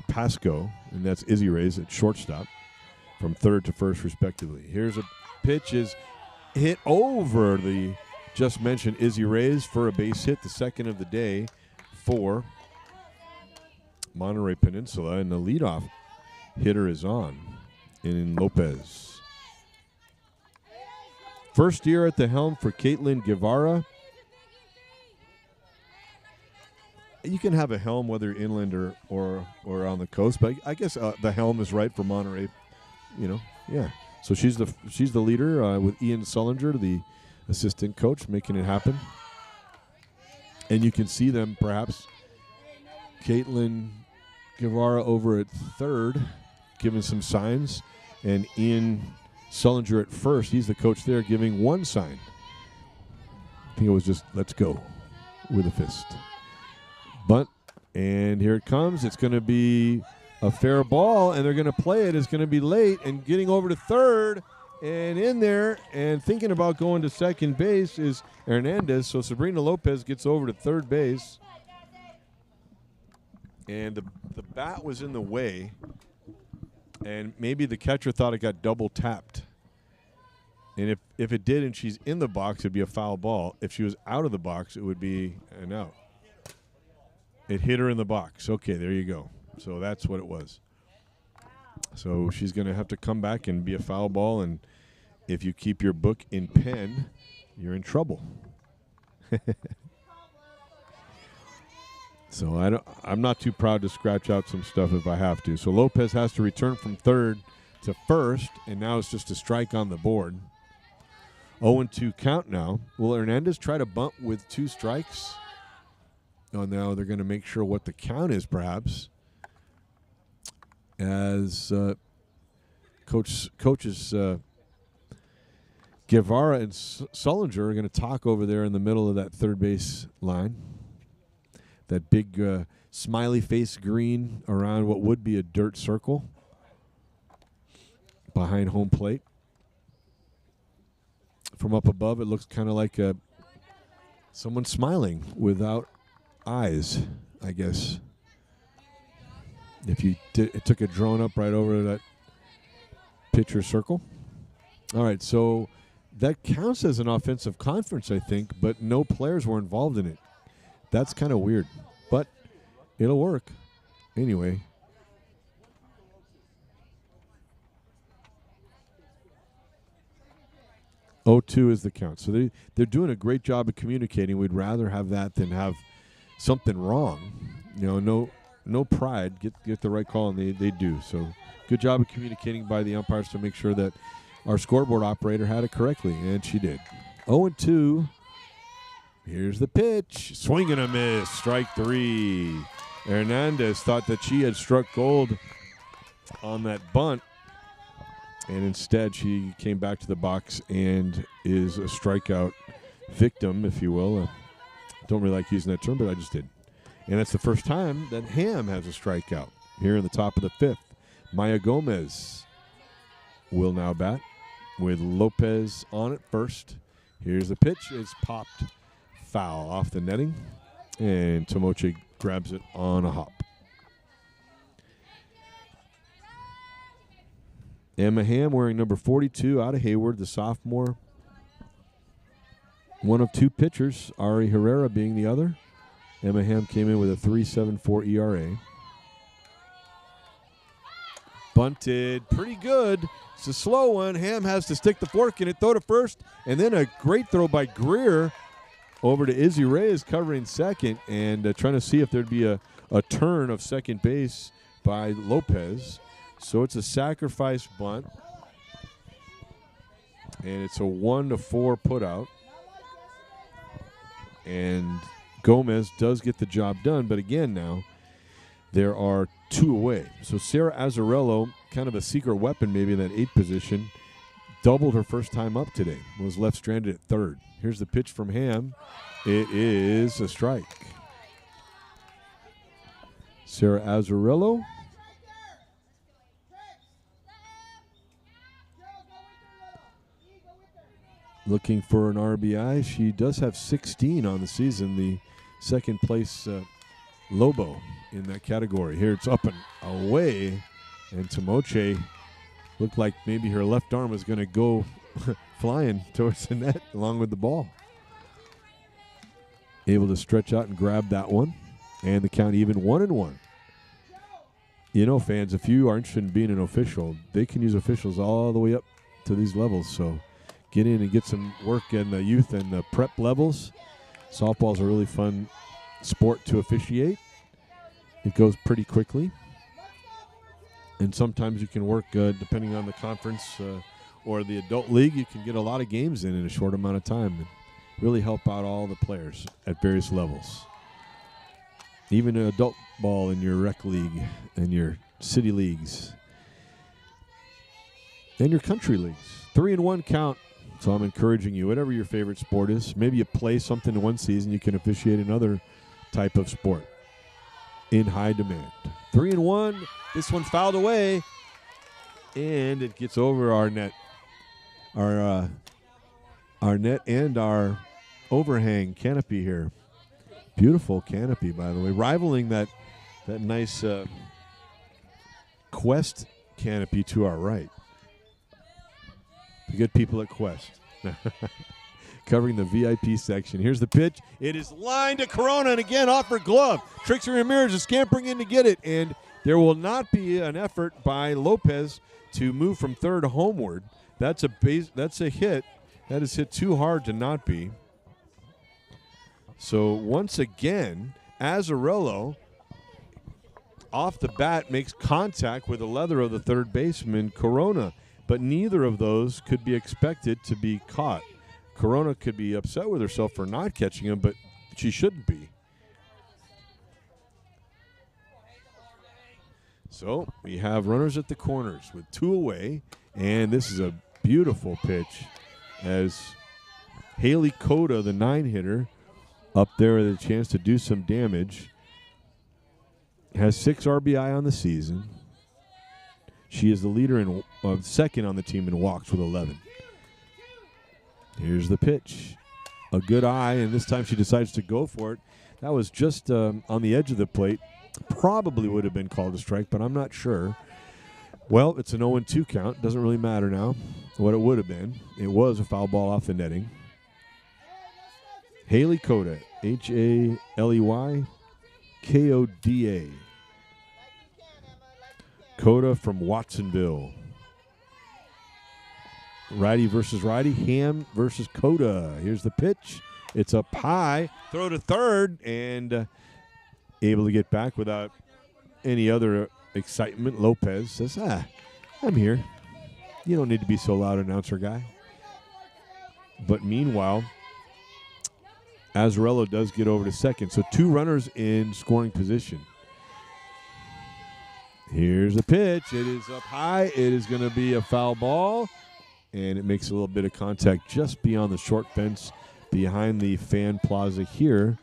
Pasco, and that's Izzy Reyes at shortstop from third to first respectively. Here's a pitch is hit over the just mentioned Izzy Reyes for a base hit, the second of the day for Monterey Peninsula, and the leadoff hitter is on in Lopez. First year at the helm for Caitlin Guevara. You can have a helm whether inland or on the coast, but I guess the helm is right for Monterey. Yeah. So she's the leader with Ian Sullinger, the assistant coach, making it happen. And you can see them perhaps. Caitlin Guevara over at third, giving some signs, and Ian Sullinger at first. He's the coach there, giving 1 sign. I think it was just let's go with a fist. Bunt, and here it comes. It's going to be a fair ball, and they're going to play it. It's going to be late, and getting over to third, And in there and thinking about going to second base is Hernandez. So Sabrina Lopez gets over to third base. And the bat was in the way. And maybe the catcher thought it got double tapped. And if it did and she's in the box, it'd be a foul ball. If she was out of the box, it would be an out. It hit her in the box. Okay, there you go. So that's what it was. So she's going to have to come back and be a foul ball. And if you keep your book in pen, you're in trouble. So I'm not too proud to scratch out some stuff if I have to. So Lopez has to return from third to first, and now it's just a strike on the board. 0-2 count now. Will Hernandez try to bunt with 2 strikes? Oh, now they're going to make sure what the count is, perhaps. As coaches Guevara and Sullinger are going to talk over there in the middle of that third base line. That big smiley face green around what would be a dirt circle behind home plate. From up above, it looks kind of like someone smiling without eyes, I guess. If you took a drone up right over that pitcher circle. All right, so that counts as an offensive conference, I think, but no players were involved in it. That's kind of weird, but it'll work. Anyway. (0-2) is the count. So they're doing a great job of communicating. We'd rather have that than have something wrong. You know, no pride. Get the right call, and they do. So good job of communicating by the umpires to make sure that our scoreboard operator had it correctly, and she did. 0-2. Here's the pitch. Swing and a miss. Strike 3. Hernandez thought that she had struck gold on that bunt, and instead she came back to the box and is a strikeout victim, if you will. Don't really like using that term, but I just did. And that's the first time that Ham has a strikeout here in the top of the 5th. Maya Gomez will now bat with Lopez on it first. Here's the pitch. It's popped foul off the netting, and Tomoche grabs it on a hop. Emma Ham wearing number 42 out of Hayward, the sophomore. One of 2 pitchers, Ari Herrera being the other. Emma Ham came in with a 3.74 ERA. Bunted pretty good. It's a slow one. Ham has to stick the fork in it, throw to first, and then a great throw by Greer over to Izzy Reyes covering second and trying to see if there'd be a turn of second base by Lopez. So it's a sacrifice bunt, and it's a 1-4 putout. And Gomez does get the job done, but again now there are 2 away. So Sarah Azzarello, kind of a secret weapon maybe in that 8th position, doubled her first time up today, was left stranded at third. Here's the pitch from Ham. It is a strike. Sarah Azzarello looking for an RBI. She does have 16 on the season, the second place Lobo in that category. Here it's up and away, and Tomoche looked like maybe her left arm was going to go flying towards the net along with the ball. Able to stretch out and grab that one, and the count even 1-1. You know, fans, if you are interested in being an official, they can use officials all the way up to these levels, so get in and get some work in the youth and the prep levels. Softball's a really fun sport to officiate. It goes pretty quickly. And sometimes you can work, depending on the conference or the adult league, you can get a lot of games in a short amount of time and really help out all the players at various levels. Even an adult ball in your rec league and your city leagues and your country leagues. 3-1 count. So I'm encouraging you, whatever your favorite sport is, maybe you play something in one season, you can officiate another type of sport in high demand. 3-1. This one fouled away, and it gets over our net. our net and our overhang canopy here. Beautiful canopy, by the way, rivaling that nice Quest canopy to our right. The good people at Quest. Covering the VIP section. Here's the pitch. It is lined to Corona, and again off her glove. Trixie Ramirez is scampering in to get it, and there will not be an effort by Lopez to move from third homeward. That's a hit. That is hit too hard to not be. So once again, Azzarello off the bat makes contact with the leather of the third baseman, Corona, but neither of those could be expected to be caught. Corona could be upset with herself for not catching him, but she shouldn't be. So we have runners at the corners with 2 away, and this is a beautiful pitch as Haley Coda, the 9-hitter, up there with a chance to do some damage, has 6 RBI on the season. She is the leader second on the team in walks with 11. Here's the pitch. A good eye, and this time she decides to go for it. That was just on the edge of the plate. Probably would have been called a strike, but I'm not sure. Well, it's an 0-2 count. Doesn't really matter now what it would have been. It was a foul ball off the netting. Haley Coda, Haley Koda. Coda from Watsonville. Righty versus righty. Ham versus Coda. Here's the pitch. It's up high. Throw to third, and able to get back without any other excitement. Lopez says, I'm here. You don't need to be so loud, announcer guy. But meanwhile, Azzarello does get over to second. So 2 runners in scoring position. Here's the pitch. It is up high. It is going to be a foul ball. And it makes a little bit of contact just beyond the short fence behind the fan plaza here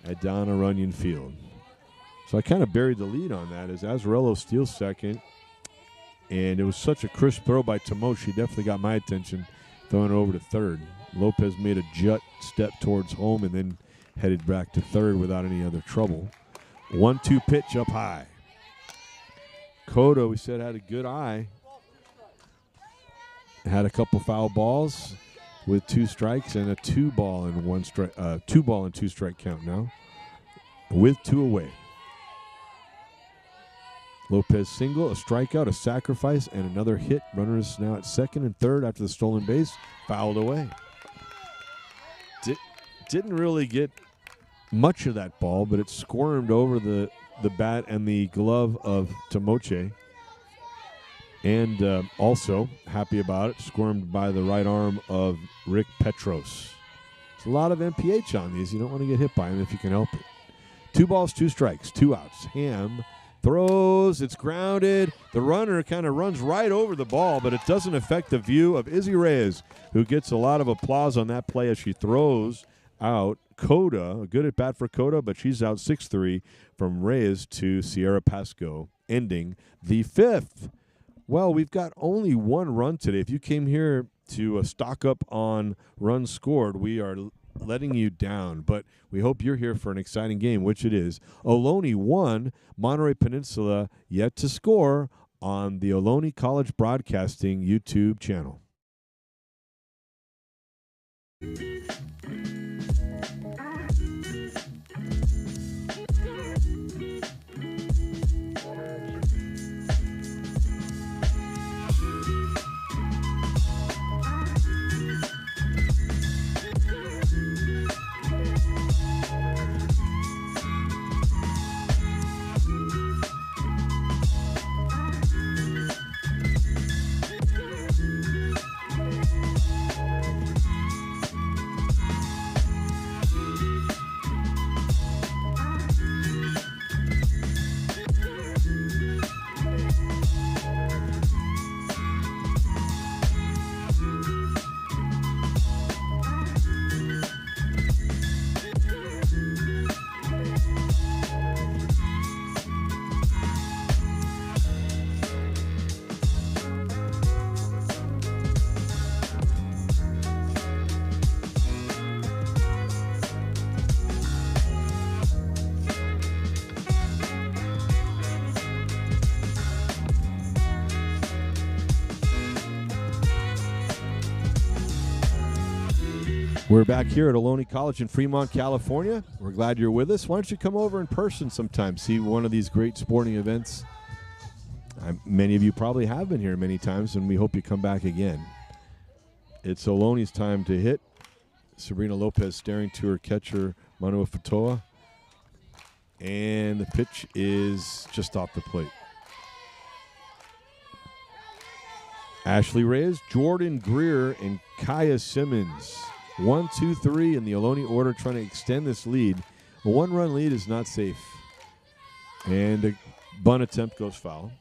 at Donna Runyon Field. So I kind of buried the lead on that as Azzarello steals second. And it was such a crisp throw by Tomo. She definitely got my attention throwing it over to third. Lopez made a jut step towards home and then headed back to third without any other trouble. 1-2 pitch up high. Coda, we said, had a good eye. Had a couple foul balls with 2 strikes and a 2-ball and 2 strike count now with 2 away. Lopez single, a strikeout, a sacrifice, and another hit. Runners now at second and third after the stolen base. Fouled away. Didn't really get much of that ball, but it squirmed over the bat and the glove of Tomoche. And also, happy about it, squirmed by the right arm of Rick Petros. There's a lot of MPH on these. You don't want to get hit by them if you can help it. 2 balls, 2 strikes, 2 outs. Ham throws, it's grounded. The runner kind of runs right over the ball, but it doesn't affect the view of Izzy Reyes, who gets a lot of applause on that play as she throws out Coda. A good at bat for Coda, but she's out 6-3 from Reyes to Sierra Pasco, ending the 5th. Well, we've got only 1 run today. If you came here to stock up on runs scored, we are letting you down. But we hope you're here for an exciting game, which it is. Ohlone 1, Monterey Peninsula yet to score on the Ohlone College Broadcasting YouTube channel. We're back here at Ohlone College in Fremont, California. We're glad you're with us. Why don't you come over in person sometime, see one of these great sporting events. Many of you probably have been here many times, and we hope you come back again. It's Ohlone's time to hit. Sabrina Lopez staring to her catcher, Manu Fatoa. And the pitch is just off the plate. Ashley Reyes, Jordan Greer, and Kaya Simmons. 1, 2, 3 in the Ohlone order, trying to extend this lead. A one-run lead is not safe. And a bunt attempt goes foul.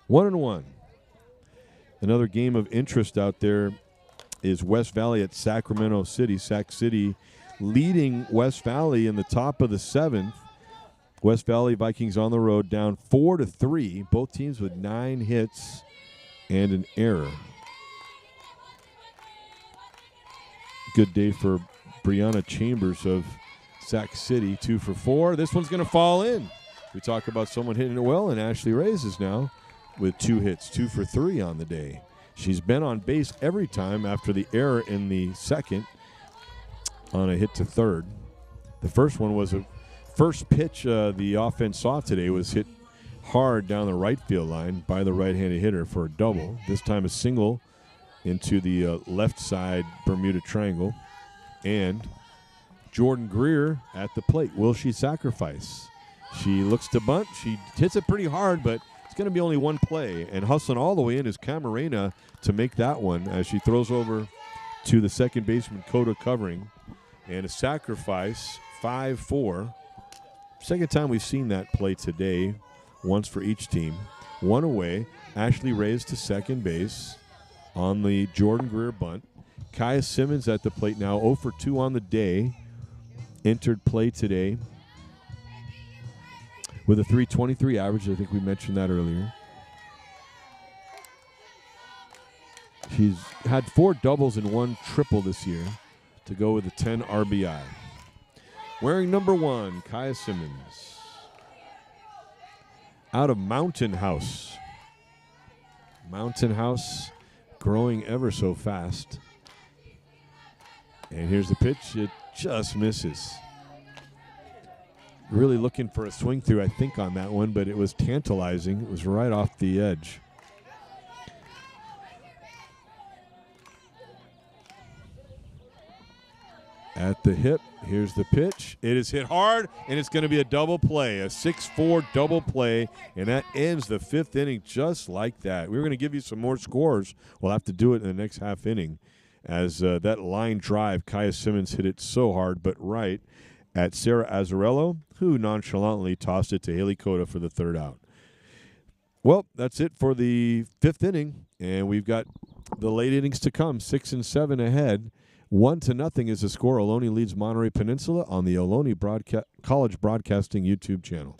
1-1. Another game of interest out there is West Valley at Sacramento City. Sac City leading West Valley in the top of the 7th. West Valley Vikings on the road down 4-3. Both teams with 9 hits and an error. Good day for Brianna Chambers of Sac City, 2 for 4. This one's going to fall in. We talk about someone hitting it well, and Ashley Reyes is now with 2 hits, 2 for 3 on the day. She's been on base every time after the error in the second on a hit to third. The first one was a first pitch the offense saw today was hit hard down the right field line by the right-handed hitter for a double. This time a single into the left side Bermuda Triangle. And Jordan Greer at the plate. Will she sacrifice? She looks to bunt. She hits it pretty hard, but it's going to be only one play. And hustling all the way in is Camarena to make that one as she throws over to the second baseman, Coda covering. And a sacrifice, 5-4. Second time we've seen that play today, once for each team. One away. Ashley Reyes to second base on the Jordan Greer bunt. Kaya Simmons at the plate now, 0 for 2 on the day. Entered play today with a .323 average. I think we mentioned that earlier. She's had 4 doubles and 1 triple this year to go with a 10 RBI. Wearing number 1, Kaya Simmons. Out of Mountain House. Mountain House growing ever so fast. And here's the pitch. It just misses. Really looking for a swing through, I think, on that one, but it was tantalizing. It was right off the edge. At the hip, here's the pitch. It is hit hard, and it's going to be a double play, a 6-4 double play, and that ends the 5th inning just like that. We're going to give you some more scores. We'll have to do it in the next half inning as that line drive, Kaya Simmons hit it so hard but right at Sarah Azzarello, who nonchalantly tossed it to Haley Coda for the 3rd out. Well, that's it for the 5th inning, and we've got the late innings to come, 6 and 7 ahead. 1-0 is the score. Ohlone leads Monterey Peninsula on the Ohlone College Broadcasting YouTube channel.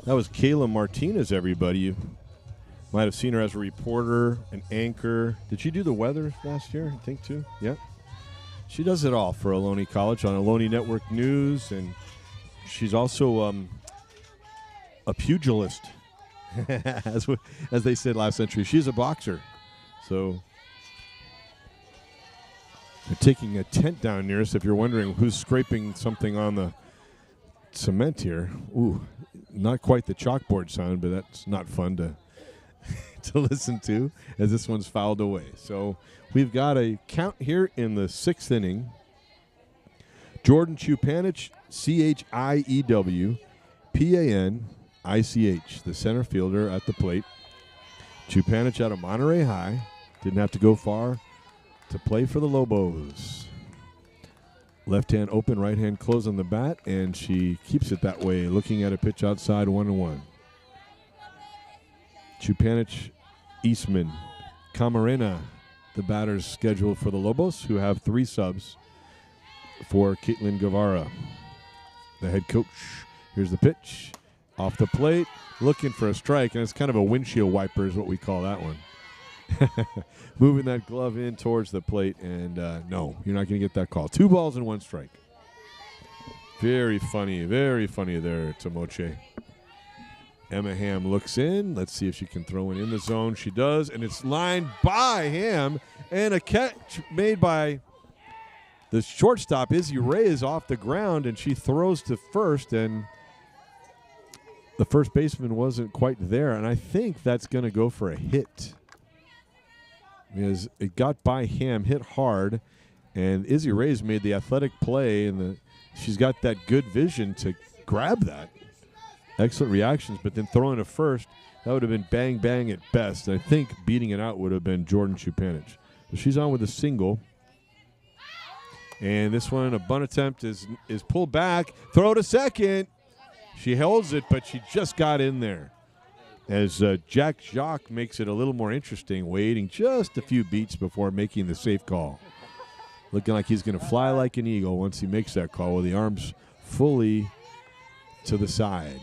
That was Kayla Martinez, everybody. You might have seen her as a reporter, an anchor. Did she do the weather last year, I think, too? Yeah. She does it all for Ohlone College on Ohlone Network News, and she's also a pugilist, as they said last century. She's a boxer. So they're taking a tent down near us if you're wondering who's scraping something on the cement here. Ooh, not quite the chalkboard sound, but that's not fun to to listen to as this one's fouled away. So we've got a count here in the 6th inning. Jordan Chupanich, Chiewpanich, the center fielder at the plate. Chupanich out of Monterey High. Didn't have to go far to play for the Lobos. Left hand open, right hand closed on the bat, and she keeps it that way, looking at a pitch outside, 1-1. Chupanich, Eastman, Camarena, the batters scheduled for the Lobos, who have 3 subs for Caitlin Guevara, the head coach. Here's the pitch, off the plate, looking for a strike, and it's kind of a windshield wiper is what we call that one. Moving that glove in towards the plate, and no, you're not going to get that call. 2 balls and 1 strike. Very funny there, Tomoche. Emma Ham looks in. Let's see if she can throw it in the zone. She does, and it's lined by Ham, and a catch made by the shortstop, Izzy Ray, is off the ground, and she throws to first, and the first baseman wasn't quite there, and I think that's going to go for a hit. Because it got by Ham, hit hard, and Izzy Ray's made the athletic play, and she's got that good vision to grab that. Excellent reactions, but then throwing to first, that would have been bang, bang at best. I think beating it out would have been Jordan Chupanich. So she's on with a single. And this one, a bunt attempt, is pulled back. Throw to second. She holds it, but she just got in there. As Jack Jacques makes it a little more interesting, waiting just a few beats before making the safe call. Looking like he's going to fly like an eagle once he makes that call with the arms fully to the side.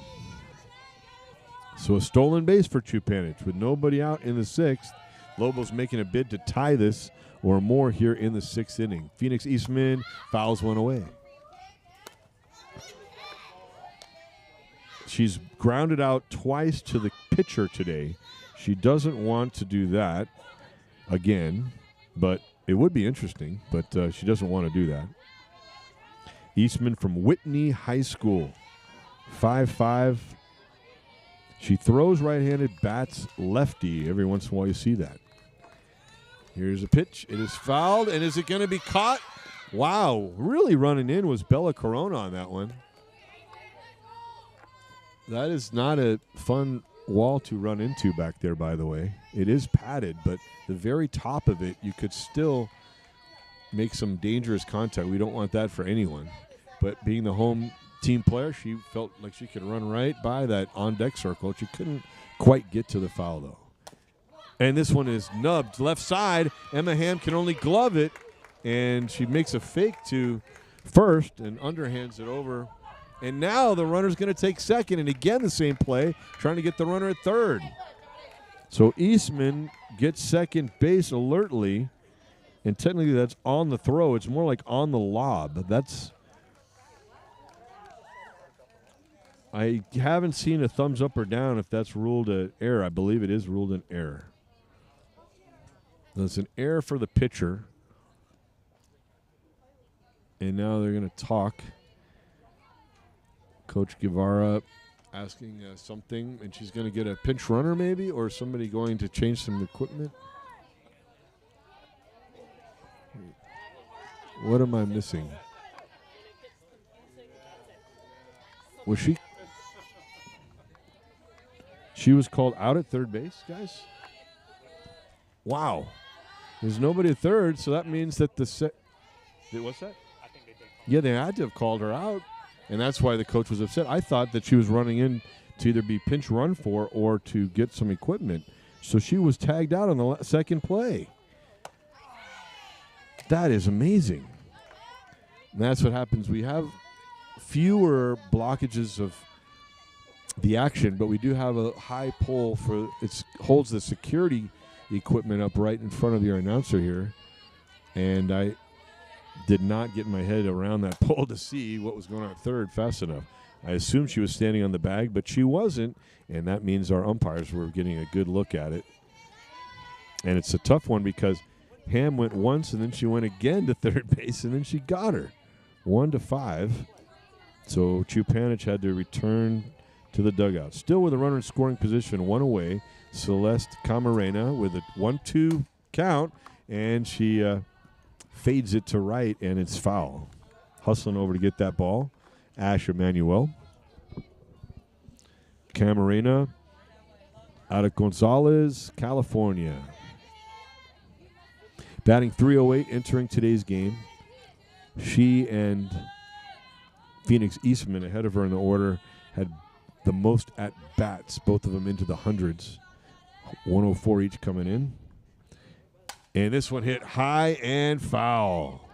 So a stolen base for Chupanich with nobody out in the 6th. Lobos making a bid to tie this or more here in the 6th inning. Phoenix Eastman fouls one away. She's grounded out twice to the pitcher today. She doesn't want to do that again, but it would be interesting, but she doesn't want to do that. Eastman from Whitney High School, 5'5". She throws right-handed, bats lefty. Every once in a while you see that. Here's a pitch. It is fouled, and is it going to be caught? Wow, really running in was Bella Corona on that one. That is not a fun wall to run into back there, by the way. It is padded, but the very top of it, you could still make some dangerous contact. We don't want that for anyone. But being the home team player, she felt like she could run right by that on-deck circle. She couldn't quite get to the foul, though. And this one is nubbed left side. Emma Ham can only glove it, and she makes a fake to first and underhands it over. And now the runner's going to take second, and again the same play, trying to get the runner at third. So Eastman gets second base alertly, and technically that's on the throw. It's more like on the lob. I haven't seen a thumbs up or down if that's ruled an error. I believe it is ruled an error. That's an error for the pitcher. And now they're going to talk. Coach Guevara asking something, and she's going to get a pinch runner maybe, or somebody going to change some equipment. What am I missing? Was she? She was called out at third base, guys? Wow. There's nobody at third, so that means that what's that? I think they did. Yeah, they had to have called her out. And that's why the coach was upset. I thought that she was running in to either be pinch run for or to get some equipment. So she was tagged out on the second play. That is amazing. And that's what happens. We have fewer blockages of the action, but we do have a high pole for it holds the security equipment up right in front of your announcer here. And I did not get my head around that pole to see what was going on at third fast enough. I assumed she was standing on the bag, but she wasn't, and that means our umpires were getting a good look at it. And it's a tough one because Ham went once, and then she went again to third base, and then she got her. 1-5. So Chupanich had to return to the dugout. Still with a runner in scoring position, one away. Celeste Camarena with a 1-2 count, and she fades it to right, and it's foul. hustling over to get that ball. Ash Emanuel. Camarena out of Gonzales, California. Batting .308 entering today's game. She and Phoenix Eastman ahead of her in the order had the most at-bats, both of them into the hundreds. 104 each coming in. And this one hit high and foul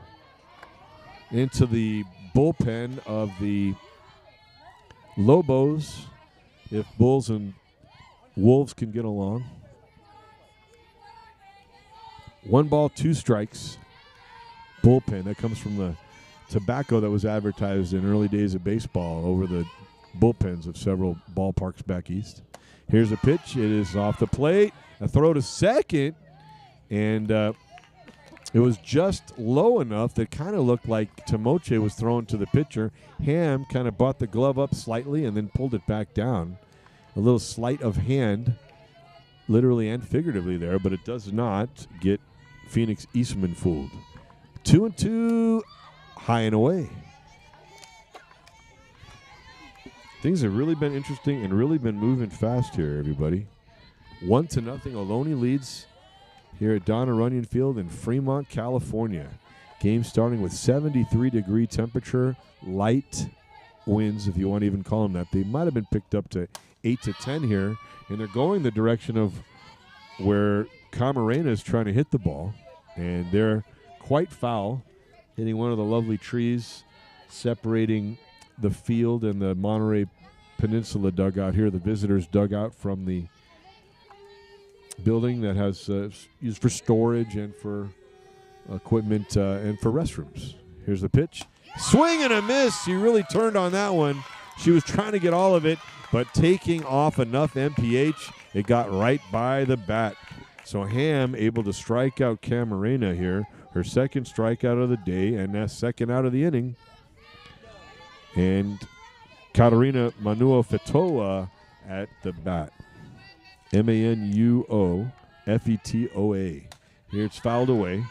into the bullpen of the Lobos, if Bulls and Wolves can get along. 1 ball, 2 strikes. Bullpen. That comes from the tobacco that was advertised in early days of baseball over the bullpens of several ballparks back east. Here's a pitch. It is off the plate. A throw to second. And it was just low enough that kind of looked like Timoche was thrown to the pitcher. Ham kind of brought the glove up slightly and then pulled it back down. A little sleight of hand, literally and figuratively there, but it does not get Phoenix Eastman fooled. 2-2, high and away. Things have really been interesting and really been moving fast here, everybody. 1-0, Ohlone leads here at Donna Runyon Field in Fremont, California. Game starting with 73-degree temperature, light winds, if you want to even call them that. They might have been picked up to 8 to 10 here, and they're going the direction of where Camarena is trying to hit the ball, and they're quite foul, hitting one of the lovely trees separating the field and the Monterey Peninsula dugout here, the visitors' dugout from the building that has used for storage and for equipment and for restrooms. Here's the pitch. Swing and a miss. She really turned on that one. She was trying to get all of it, but taking off enough MPH, it got right by the bat. So Ham able to strike out Camarena here, her second strikeout of the day and that second out of the inning. And Katarina Manua-Fetoa at the bat. Manuofetoa. Here it's fouled away.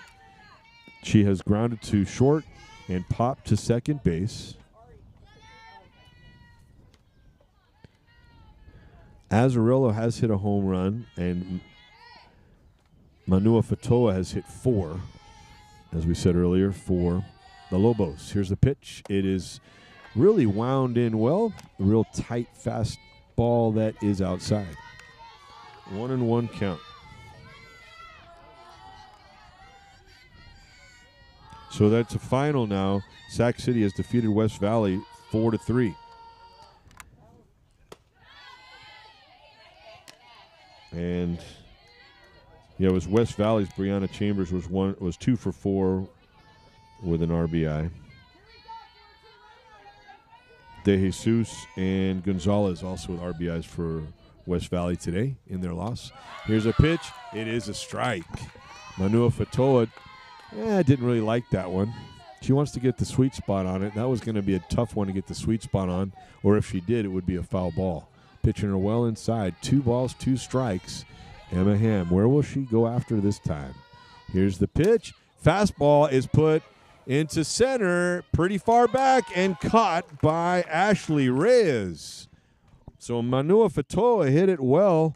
She has grounded to short and popped to second base. Azzarello has hit a home run, and Manua-Fetoa has hit 4, as we said earlier, for the Lobos. Here's the pitch. It is really wound in well. A real tight, fast ball that is outside. 1-1 count. So that's a final now. Sac City has defeated West Valley 4-3. And yeah, it was West Valley's Brianna Chambers was 2 for 4 with an RBI. De Jesus and Gonzalez also with RBIs for West Valley today in their loss. Here's a pitch. It is a strike. Manua-Fetoa didn't really like that one. She wants to get the sweet spot on it. That was going to be a tough one to get the sweet spot on, or if she did, it would be a foul ball. Pitching her well inside. 2 balls, 2 strikes. Emma Ham, where will she go after this time? Here's the pitch. Fastball is put into center, pretty far back, and caught by Ashley Reyes. So Manua-Fetoa hit it well.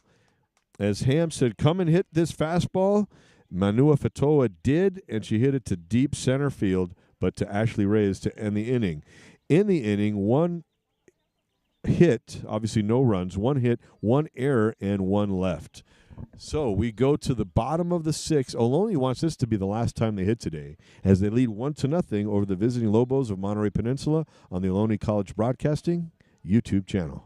As Ham said, come and hit this fastball. Manua-Fetoa did, and she hit it to deep center field, but to Ashley Reyes to end the inning. In the inning, 1 hit, obviously no runs, 1 hit, 1 error, and 1 left. So we go to the bottom of the 6th. Ohlone wants this to be the last time they hit today, as they lead 1-0 over the visiting Lobos of Monterey Peninsula on the Ohlone College Broadcasting YouTube channel.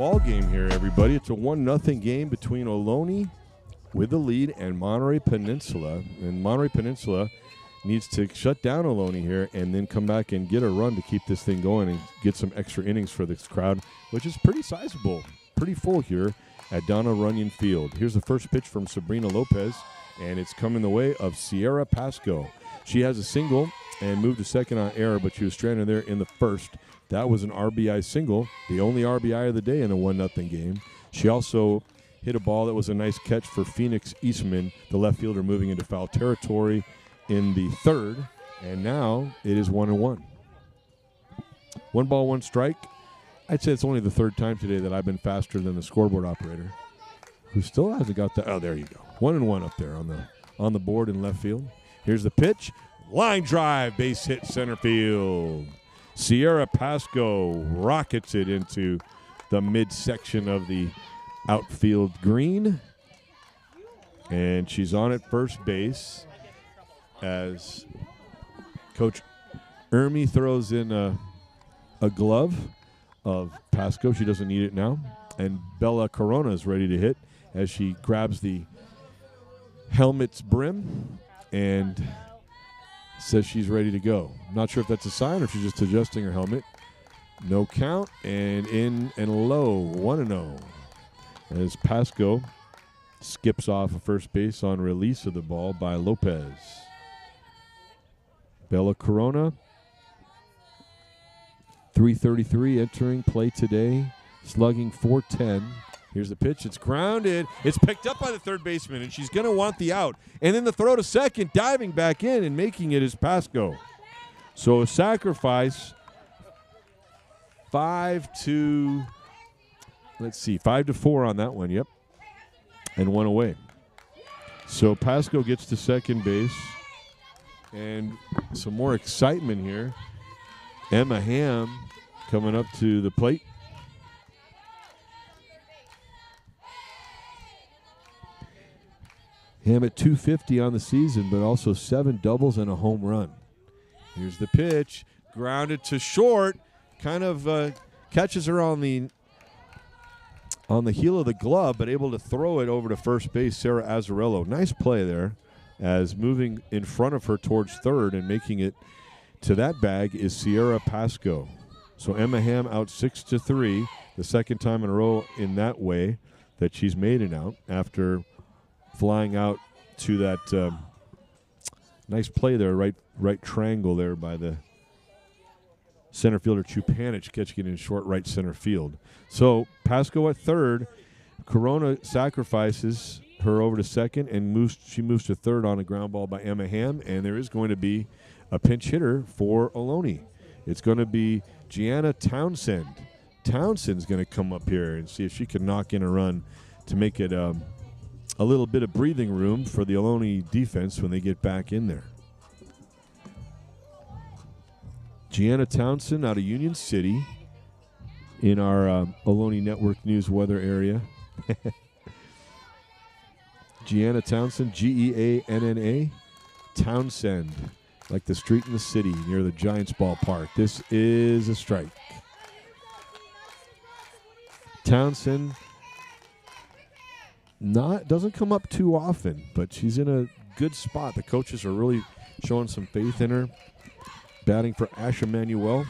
ball game here, everybody. It's a 1-0 game between Ohlone with the lead and Monterey Peninsula. And Monterey Peninsula needs to shut down Ohlone here and then come back and get a run to keep this thing going and get some extra innings for this crowd, which is pretty sizable, pretty full here at Donna Runyon Field. Here's the first pitch from Sabrina Lopez, and it's coming the way of Sierra Pasco. She has a single and moved to second on error, but she was stranded there in the first. That was an RBI single, the only RBI of the day in a 1-0 game. She also hit a ball that was a nice catch for Phoenix Eastman, the left fielder, moving into foul territory in the third, and now it is 1-1. 1 ball, 1 strike. I'd say it's only the third time today that I've been faster than the scoreboard operator, who still hasn't got that. Oh, there you go. 1-1 up there on the board in left field. Here's the pitch. Line drive, base hit center field. Sierra Pasco rockets it into the midsection of the outfield green. And she's on at first base as Coach Ermy throws in a glove of Pasco. She doesn't need it now. And Bella Corona is ready to hit as she grabs the helmet's brim and says she's ready to go. I'm not sure if that's a sign or if she's just adjusting her helmet. No count, and in and low, 1-0. As Pasco skips off of first base on release of the ball by Lopez. Bella Corona, 333 entering play today, slugging .410. Here's the pitch. It's grounded. It's picked up by the third baseman, and she's going to want the out. And then the throw to second, diving back in and making it is Pasco. So a sacrifice, 5-4 on that one, yep. And 1 away. So Pasco gets to second base. And some more excitement here. Emma Ham coming up to the plate. Ham at 250 on the season, but also 7 doubles and a home run. Here's the pitch. Grounded to short. Kind of catches her on the heel of the glove, but able to throw it over to first base, Sarah Azzarello. Nice play there, as moving in front of her towards third and making it to that bag is Sierra Pasco. So Emma Ham out 6-3, the second time in a row in that way that she's made an out after flying out to that nice play there, right triangle there by the center fielder Chupanich, catching it in short right center field. So Pasco at third. Corona sacrifices her over to second, and she moves to third on a ground ball by Emma Ham, and there is going to be a pinch hitter for Ohlone. It's going to be Gianna Townsend. Townsend's going to come up here and see if she can knock in a run to make it a little bit of breathing room for the Ohlone defense when they get back in there. Gianna Townsend out of Union City in our Ohlone Network News weather area. Gianna Townsend, Geanna Townsend, like the street in the city near the Giants ballpark. This is a strike. Townsend doesn't come up too often, but she's in a good spot. The coaches are really showing some faith in her. Batting for Asha Manuel,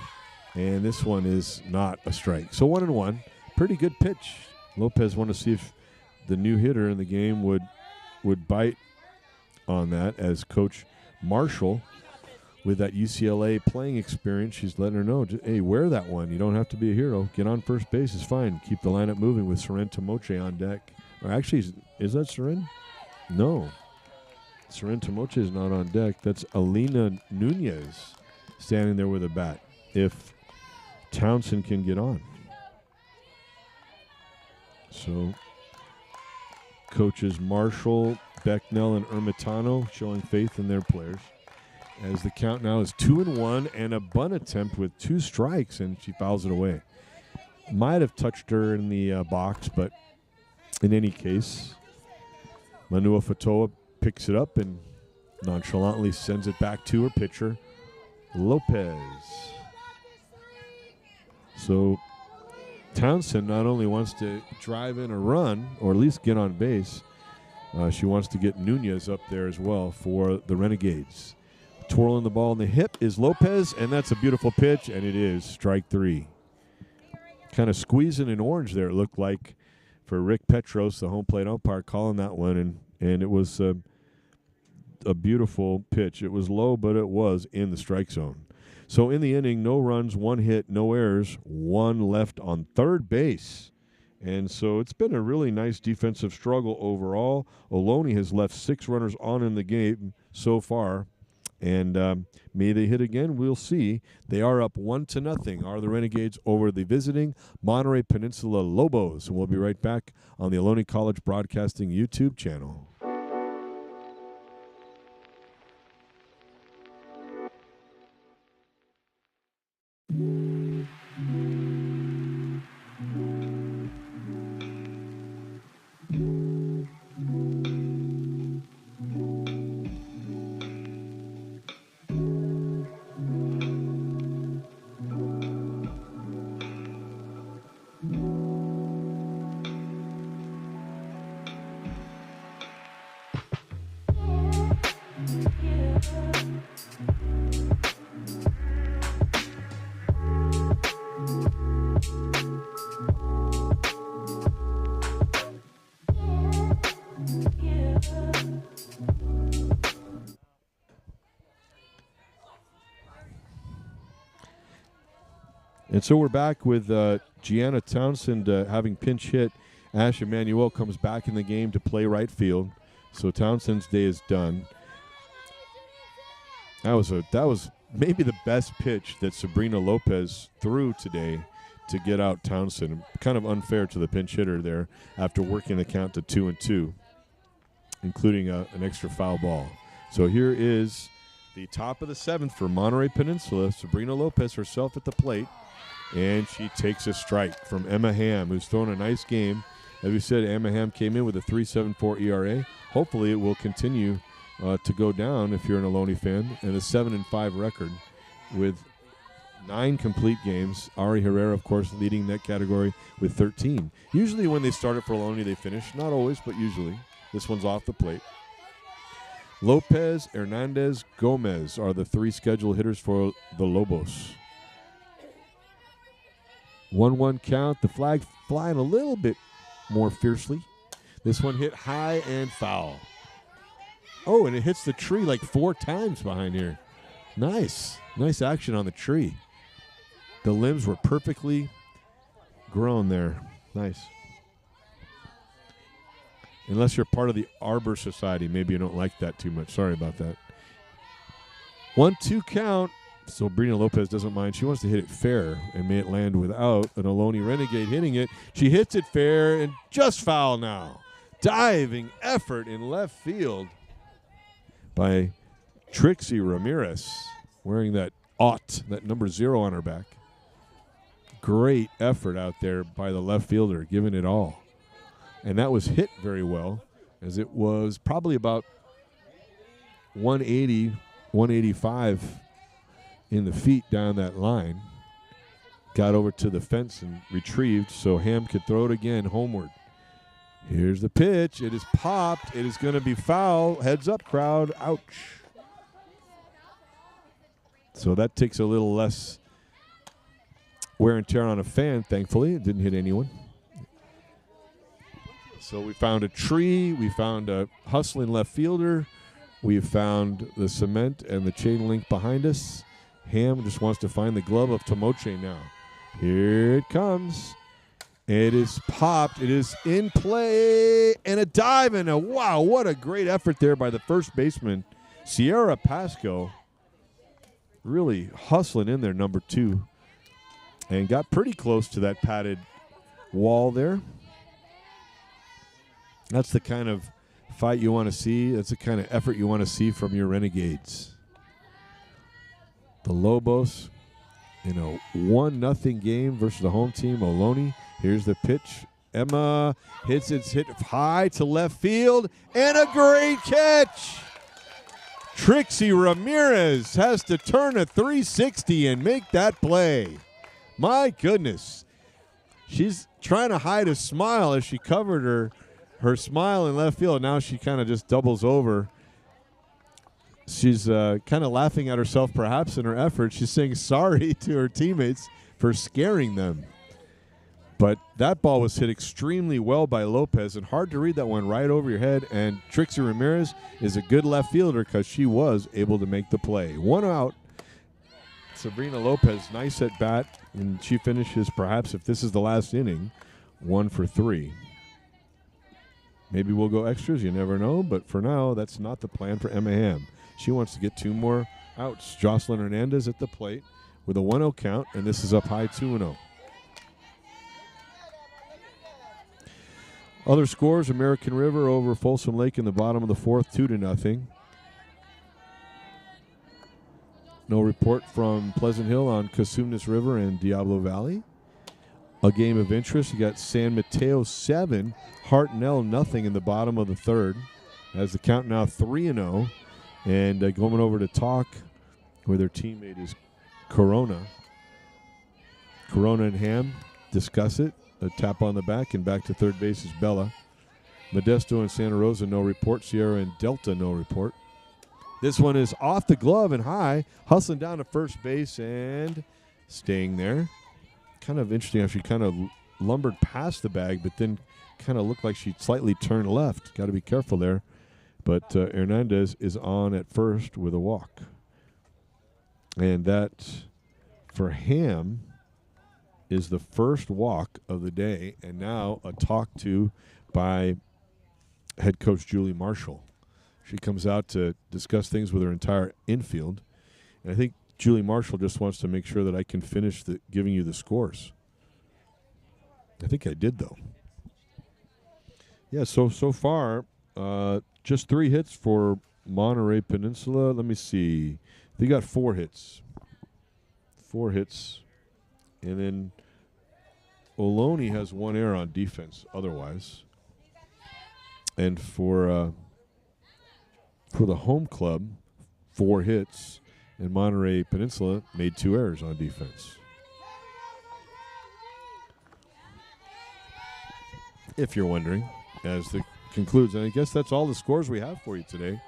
and this one is not a strike. So 1-1, pretty good pitch. Lopez wanted to see if the new hitter in the game would bite on that, as Coach Marshall, with that UCLA playing experience, she's letting her know, hey, wear that one. You don't have to be a hero. Get on first base is fine. Keep the lineup moving with Seren Tomoche on deck. Or actually, is that Seren? No. Seren Tomoche is not on deck. That's Alina Nunez standing there with a bat, if Townsend can get on. So coaches Marshall, Becknell, and Ermitano showing faith in their players, as the count now is 2-1 and a bunt attempt with 2 strikes, and she fouls it away. Might have touched her in the box, but in any case, Manua Fatoa picks it up and nonchalantly sends it back to her pitcher, Lopez. So Townsend not only wants to drive in a run, or at least get on base, she wants to get Nunez up there as well for the Renegades. Twirling the ball in the hip is Lopez, and that's a beautiful pitch, and it is strike 3. Kind of squeezing an orange there, it looked like, for Rick Petros, the home plate umpire, calling that one, and it was a beautiful pitch. It was low, but it was in the strike zone. So in the inning, no runs, 1 hit, no errors, 1 left on third base. And so it's been a really nice defensive struggle overall. Ohlone has left 6 runners on in the game so far. And may they hit again? We'll see. They are up 1-0. Are the Renegades over the visiting Monterey Peninsula Lobos? And we'll be right back on the Ohlone College Broadcasting YouTube channel. And so we're back with Gianna Townsend having pinch hit. Ash Emanuel comes back in the game to play right field. So Townsend's day is done. That was maybe the best pitch that Sabrina Lopez threw today to get out Townsend. Kind of unfair to the pinch hitter there after working the count to 2-2, including an extra foul ball. So here is the top of the 7th for Monterey Peninsula. Sabrina Lopez herself at the plate. And she takes a strike from Emma Ham, who's thrown a nice game. As we said, Emma Ham came in with a 3.74 ERA. Hopefully it will continue to go down if you're an Ohlone fan. And a 7-5 record with 9 complete games. Ari Herrera, of course, leading that category with 13. Usually when they start it for Ohlone, they finish. Not always, but usually. This one's off the plate. Lopez, Hernandez, Gomez are the 3 scheduled hitters for the Lobos. 1-1 count. The flag flying a little bit more fiercely. This one hit high and foul. Oh, and it hits the tree like 4 times behind here. Nice. Nice action on the tree. The limbs were perfectly grown there. Nice. Unless you're part of the Arbor Society, maybe you don't like that too much. Sorry about that. 1-2 count. So Sabrina Lopez doesn't mind. She wants to hit it fair and may it land without an Ohlone Renegade hitting it. She hits it fair and just foul now. Diving effort in left field by Trixie Ramirez, wearing that number 0 on her back. Great effort out there by the left fielder, giving it all. And that was hit very well, as it was probably about 180, 185 in the feet down that line. Got over to the fence and retrieved, so Ham could throw it again homeward. Here's the pitch. It is popped. It is going to be foul. Heads up, crowd. Ouch. So that takes a little less wear and tear on a fan, thankfully. It didn't hit anyone. So we found a tree. We found a hustling left fielder. We found the cement and the chain link behind us. Ham just wants to find the glove of Tomoche now. Here it comes. It is popped. It is in play. And a dive and a wow, what a great effort there by the first baseman, Sierra Pasco. Really hustling in there, number 2. And got pretty close to that padded wall there. That's the kind of fight you want to see. That's the kind of effort you want to see from your Renegades. The Lobos in a 1-0 game versus the home team, Ohlone. Here's the pitch. Emma hits it hit high to left field, and a great catch. Trixie Ramirez has to turn a 360 and make that play. My goodness. she's trying to hide a smile as she covered her smile in left field. Now she kind of just doubles over. She's kind of laughing at herself perhaps in her effort. She's saying sorry to her teammates for scaring them. But that ball was hit extremely well by Lopez, and hard to read that one right over your head. And Trixie Ramirez is a good left fielder because she was able to make the play. 1 out. Sabrina Lopez, nice at bat, and she finishes perhaps, if this is the last inning, 1 for 3. Maybe we'll go extras, you never know, but for now, that's not the plan for Emma Ham. She wants to get 2 more outs. Jocelyn Hernandez at the plate with a 1-0 count, and this is up high 2-0. Other scores, American River over Folsom Lake in the bottom of the 4th, 2-0. No report from Pleasant Hill on Cosumnes River and Diablo Valley. A game of interest, you got San Mateo 7, Hartnell nothing in the bottom of the 3rd. As the count now 3-0. And going over to talk with their teammate is Corona. Corona and Ham discuss it. A tap on the back, and back to third base is Bella. Modesto and Santa Rosa, no report. Sierra and Delta, no report. This one is off the glove and high, hustling down to first base and staying there. Kind of interesting how she kind of lumbered past the bag, but then kind of looked like she slightly turned left. Got to be careful there. But Hernandez is on at first with a walk. And that, for Ham, is the first walk of the day, and now a talk to by head coach Julie Marshall. She comes out to discuss things with her entire infield, and I think Julie Marshall just wants to make sure that I can finish giving you the scores. I think I did, though. Yeah, so far, just 3 hits for Monterey Peninsula. Let me see. They got 4 hits. 4 hits. And then Ohlone has 1 error on defense otherwise. And for the home club, 4 hits, and Monterey Peninsula made 2 errors on defense. If you're wondering, as the concludes. And I guess that's all the scores we have for you today.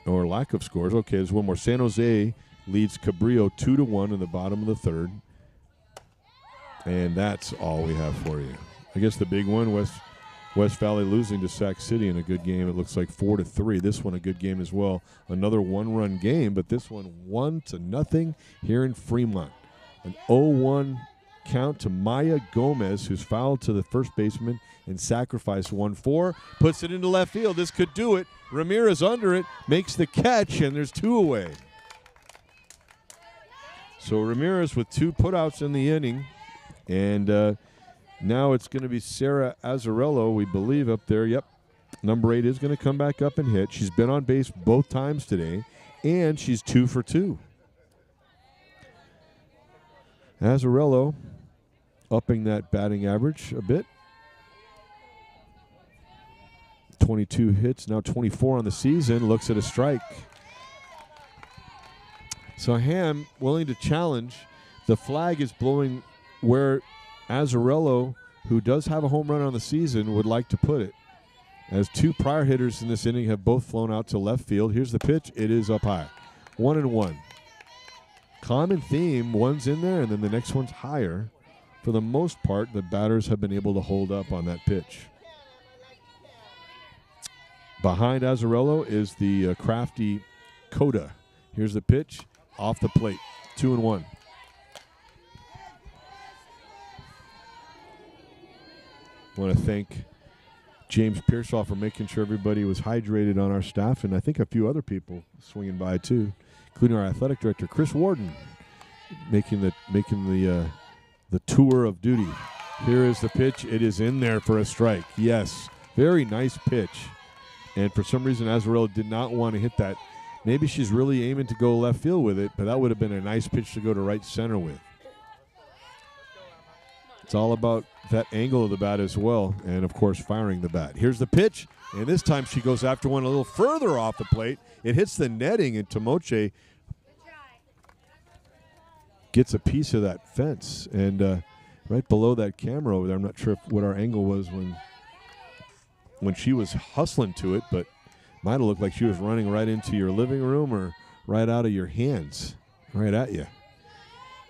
Or lack of scores. Okay, there's one more. San Jose leads Cabrillo 2-1 in the bottom of the 3rd. And that's all we have for you. I guess the big one, West Valley losing to Sac City in a good game. It looks like 4-3. This one a good game as well. Another 1-run game, but this one 1-0 here in Fremont. An 0-1 count to Maya Gomez, who's fouled to the first baseman and sacrificed 1-4. Puts it into left field. This could do it. Ramirez under it, makes the catch, and there's 2 away. So Ramirez with 2 putouts in the inning. And now it's going to be Sarah Azzarello, we believe, up there. Yep. Number 8 is going to come back up and hit. She's been on base both times today, and she's 2 for 2. Azzarello upping that batting average a bit. 22 hits, now 24 on the season. Looks at a strike. So Ham willing to challenge. The flag is blowing where Azzarello, who does have a home run on the season, would like to put it. As 2 prior hitters in this inning have both flown out to left field. Here's the pitch. It is up high. 1-1. Common theme. One's in there, and then the next one's higher. For the most part, the batters have been able to hold up on that pitch. Behind Azzarello is the crafty Coda. Here's the pitch. Off the plate. 2-1. I want to thank James Pearsall for making sure everybody was hydrated on our staff, and I think a few other people swinging by too, including our athletic director Chris Warden, making the tour of duty. Here is the pitch. It is in there for a strike. Yes, very nice pitch. And for some reason, Azzarello did not want to hit that. Maybe she's really aiming to go left field with it, but that would have been a nice pitch to go to right center with. It's all about that angle of the bat as well, and, of course, firing the bat. Here's the pitch, and this time she goes after one a little further off the plate. It hits the netting, and Tomoche gets a piece of that fence. And right below that camera over there. I'm not sure what our angle was when she was hustling to it, but might have looked like she was running right into your living room or right out of your hands, right at you,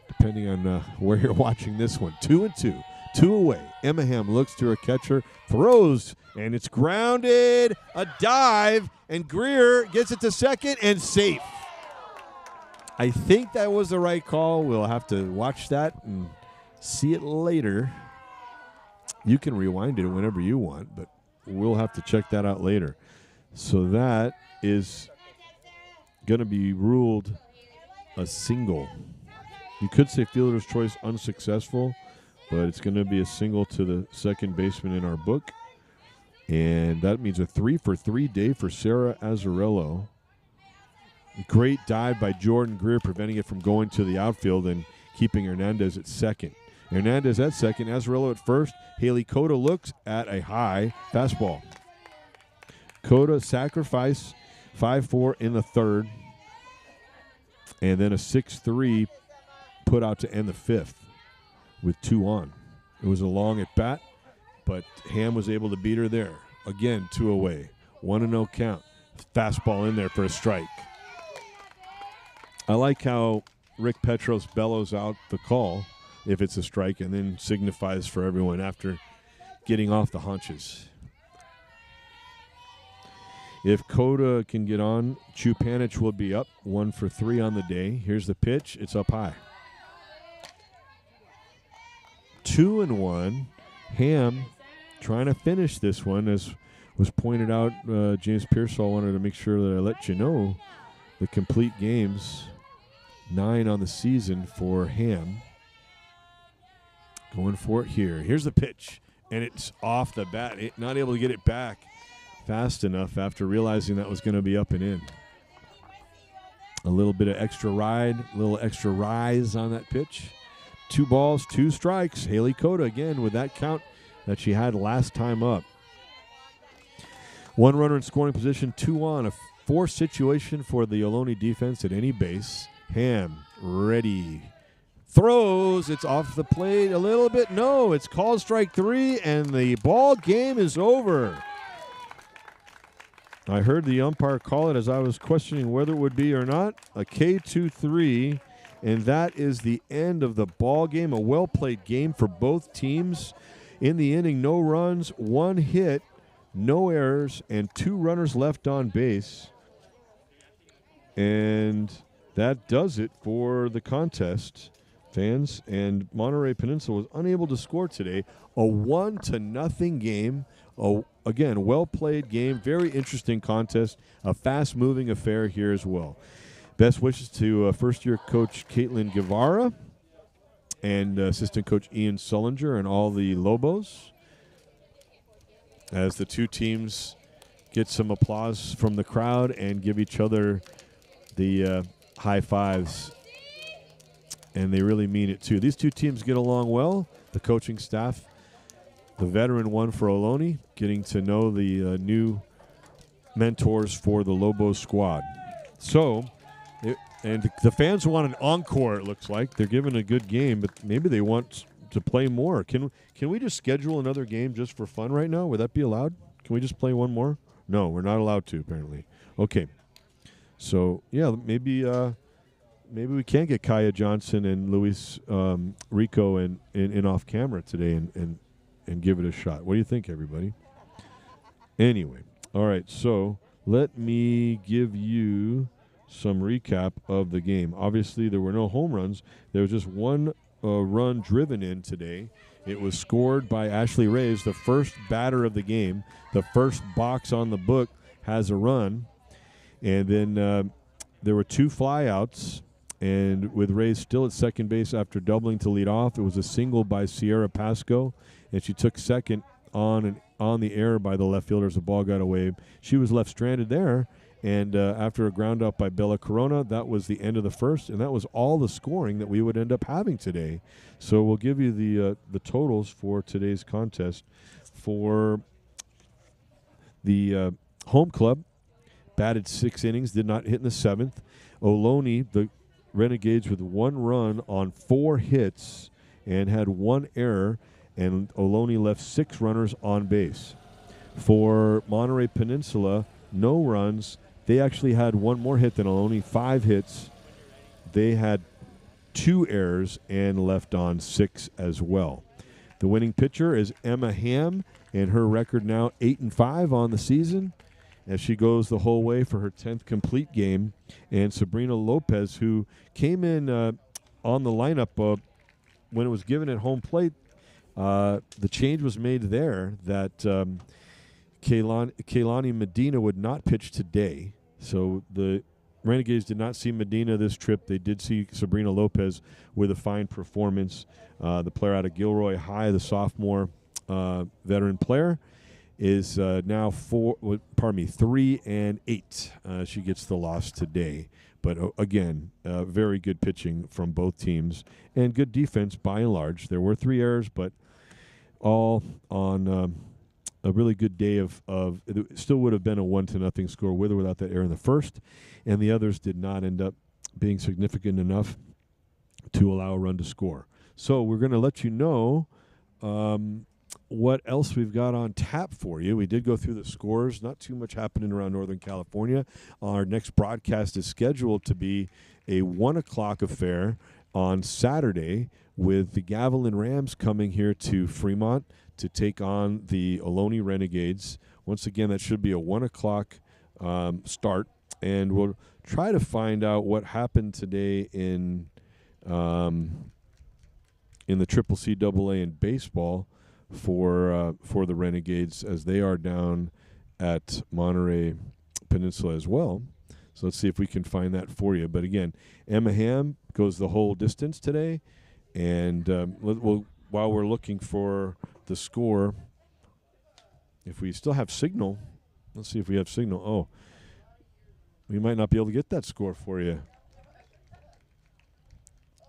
depending on where you're watching this one. 2-2, 2 away. Emma Ham looks to her catcher, throws, and it's grounded. A dive, and Greer gets it to second and safe. I think that was the right call. We'll have to watch that and see it later. You can rewind it whenever you want, but we'll have to check that out later. So that is going to be ruled a single. You could say fielder's choice unsuccessful, but it's going to be a single to the second baseman in our book. And that means a 3-for-3 day for Sarah Azzarello. Great dive by Jordan Greer, preventing it from going to the outfield and keeping Hernandez at second. Hernandez at second, Azzarello at first. Haley Cota looks at a high fastball. Cota sacrifice 5-4 in the third. And then a 6-3 put out to end the fifth with 2 on. It was a long at bat, but Ham was able to beat her there. Again, 2 away. 1-0 count. Fastball in there for a strike. I like how Rick Petros bellows out the call if it's a strike and then signifies for everyone after getting off the haunches. If Cota can get on, Chupanich will be up 1 for 3 on the day. Here's the pitch. It's up high. 2-1. Ham trying to finish this one. As was pointed out, James Pearsall wanted to make sure that I let you know the complete games. 9 on the season for Ham. Going for it here. Here's the pitch, and it's off the bat. Not able to get it back fast enough after realizing that was going to be up and in. A little bit of extra ride, a little extra rise on that pitch. 2 balls, 2 strikes. Haley Cota again with that count that she had last time up. 1 runner in scoring position, 2 on. A force situation for the Ohlone defense at any base. Ham ready. Throws. It's off the plate a little bit. No, it's called strike 3, and the ball game is over. I heard the umpire call it as I was questioning whether it would be or not. A K2-3, and that is the end of the ball game. A well-played game for both teams. In the inning, no runs, 1 hit, no errors, and 2 runners left on base. And that does it for the contest, fans. And Monterey Peninsula was unable to score today. A 1-0 game. Again, well-played game. Very interesting contest. A fast-moving affair here as well. Best wishes to first-year coach Caitlin Guevara and assistant coach Ian Sullinger and all the Lobos as the 2 teams get some applause from the crowd and give each other the high fives. And they really mean it, too. These 2 teams get along well. The coaching staff, the veteran one for Ohlone, getting to know the new mentors for the Lobos squad. So, and the fans want an encore, it looks like. They're giving a good game, but maybe they want to play more. Can we just schedule another game just for fun right now? Would that be allowed? Can we just play one more? No, we're not allowed to, apparently. Okay. So, yeah, maybe we can get Kaya Johnson and Luis Rico in off camera today and give it a shot. What do you think, everybody? Anyway, all right, so let me give you some recap of the game. Obviously, there were no home runs. There was just 1 run driven in today. It was scored by Ashley Reyes, the first batter of the game. The first box on the book has a run. And then there were 2 flyouts. And with Reyes still at second base after doubling to lead off, it was a single by Sierra Pasco, and she took second on the air by the left fielder as the ball got away. She was left stranded there, and after a ground out by Bella Corona, that was the end of the first, and that was all the scoring that we would end up having today. So we'll give you the totals for today's contest. For the home club, batted 6 innings, did not hit in the 7th. Ohlone, the Renegades, with 1 run on 4 hits, and had one error, and Ohlone left 6 runners on base. For Monterey Peninsula, no runs. They actually had one more hit than Ohlone, 5 hits. They had 2 errors and left on 6 as well. The winning pitcher is Emma Ham, and her record now 8-5 on the season as she goes the whole way for her 10th complete game. And Sabrina Lopez, who came in on the lineup when it was given at home plate, the change was made there that Kaylani Medina would not pitch today. So the Renegades did not see Medina this trip. They did see Sabrina Lopez with a fine performance. The player out of Gilroy High, the sophomore veteran player, is now 3-8. She gets the loss today. But again, very good pitching from both teams and good defense by and large. There were 3 errors, but all on a really good day of it still would have been a 1-0 score with or without that error in the first, and the others did not end up being significant enough to allow a run to score. So we're going to let you know what else we've got on tap for you. We did go through the scores. Not too much happening around Northern California. Our next broadcast is scheduled to be a 1 o'clock affair on Saturday with the Gavilan Rams coming here to Fremont to take on the Ohlone Renegades. Once again, that should be a 1 o'clock start, and we'll try to find out what happened today in the CCCAA in baseball for the Renegades, as they are down at Monterey Peninsula as well. So let's see if we can find that for you. But again, Emma Ham goes the whole distance today, and while we're looking for the score, if we still have signal, let's see if we have signal. Oh, we might not be able to get that score for you.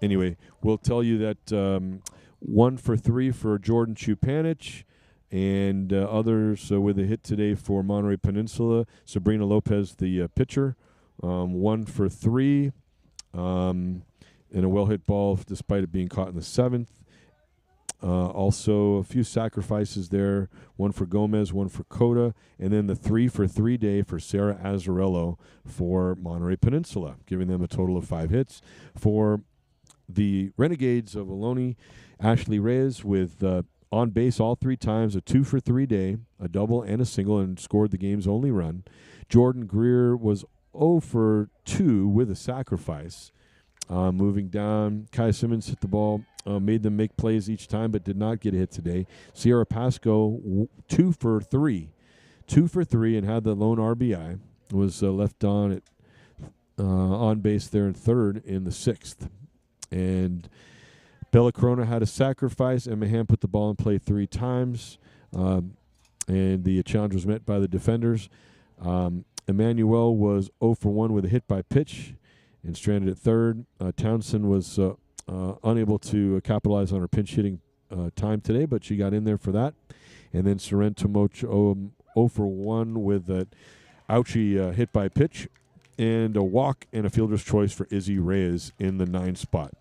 Anyway, we'll tell you that 1 for 3 for Jordan Chupanich, and others with a hit today for Monterey Peninsula. Sabrina Lopez, the pitcher, 1 for 3, and a well-hit ball despite it being caught in the 7th. Also, a few sacrifices there, 1 for Gomez, 1 for Cota, and then the 3 for 3 day for Sarah Azzarello for Monterey Peninsula, giving them a total of 5 hits. For the Renegades of Ohlone, Ashley Reyes with on base all 3 times, a 2 for 3 day, a double and a single, and scored the game's only run. Jordan Greer was 0 for 2 with a sacrifice. Moving down, Kai Simmons hit the ball, made them make plays each time, but did not get a hit today. Sierra Pasco, 2 for 3. 2 for 3 and had the lone RBI. Was left on base there in 3rd in the 6th. And Bella Corona had a sacrifice. Emma Ham put the ball in play 3 times. And the challenge was met by the defenders. Emmanuel was 0 for 1 with a hit by pitch and stranded at 3rd. Townsend was unable to capitalize on her pinch hitting time today, but she got in there for that. And then Sorrento Mocho 0 for 1 with an ouchie hit by pitch, and a walk and a fielder's choice for Izzy Reyes in the 9 spot.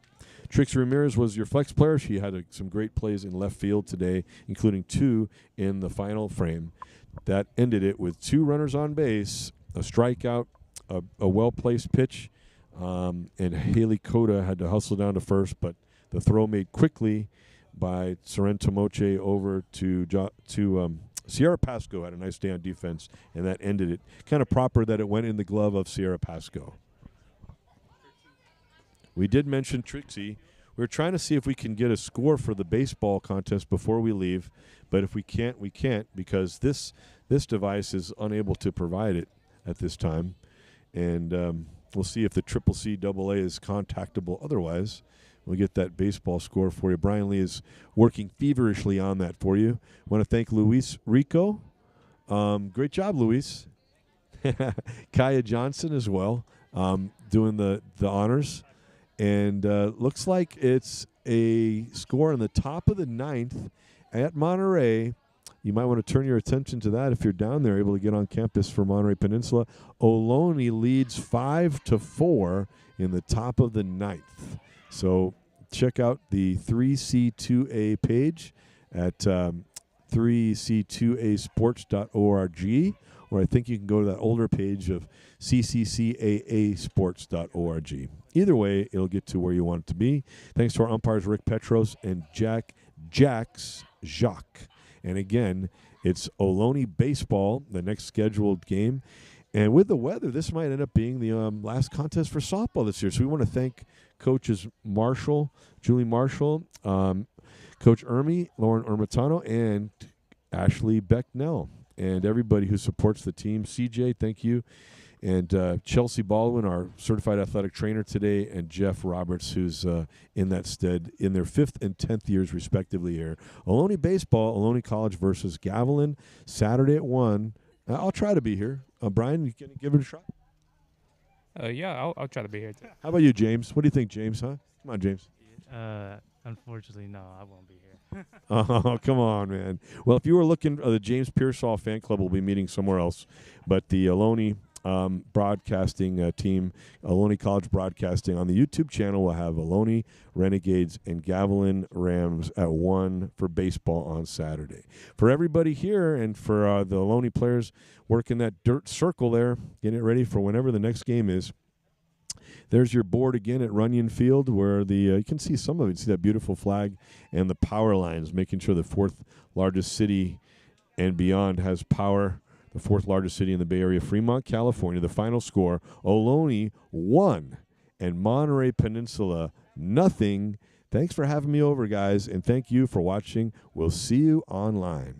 Trixie Ramirez was your flex player. She had some great plays in left field today, including 2 in the final frame. That ended it with 2 runners on base, a strikeout, a well-placed pitch, and Haley Cota had to hustle down to first, but the throw made quickly by Sorrento Moche over to Sierra Pasco had a nice day on defense, and that ended it. Kind of proper that it went in the glove of Sierra Pasco. We did mention Trixie. We're trying to see if we can get a score for the baseball contest before we leave, but if we can't, we can't, because this device is unable to provide it at this time. And we'll see if the CCCAA is contactable. Otherwise, we'll get that baseball score for you. Brian Lee is working feverishly on that for you. I want to thank Luis Rico. Great job, Luis. Kaya Johnson as well, doing the honors. And looks like it's a score in the top of the 9th at Monterey. You might want to turn your attention to that if you're down there, able to get on campus for Monterey Peninsula. Ohlone leads 5-4 in the top of the 9th. So check out the 3C2A page at 3C2asports.org, or I think you can go to that older page of cccaasports.org. Either way, it'll get to where you want it to be. Thanks to our umpires, Rick Petros and Jacques. And again, it's Ohlone baseball, the next scheduled game. And with the weather, this might end up being the last contest for softball this year. So we want to thank coaches Julie Marshall, Coach Ermi, Lauren Ermitano, and Ashley Becknell, and everybody who supports the team. CJ, thank you. And Chelsea Baldwin, our certified athletic trainer today, and Jeff Roberts, who's in that stead in their 5th and 10th years, respectively, here. Ohlone baseball, Ohlone College versus Gavilan, Saturday at 1. I'll try to be here. Brian, you can give it a shot? Yeah, I'll try to be here too. How about you, James? What do you think, James, huh? Come on, James. Unfortunately, no, I won't be here. Oh, come on, man. Well, if you were looking, the James Pearsall fan club will be meeting somewhere else. But the Ohlone broadcasting team, Ohlone College Broadcasting, on the YouTube channel will have Ohlone Renegades and Gavilan Rams at 1 for baseball on Saturday. For everybody here and for the Ohlone players working that dirt circle there, getting it ready for whenever the next game is, there's your board again at Runyon Field, where you can see some of it. See that beautiful flag and the power lines, making sure the 4th largest city and beyond has power. The 4th largest city in the Bay Area, Fremont, California. The final score: Ohlone 1 and Monterey Peninsula 0. Thanks for having me over, guys, and thank you for watching. We'll see you online.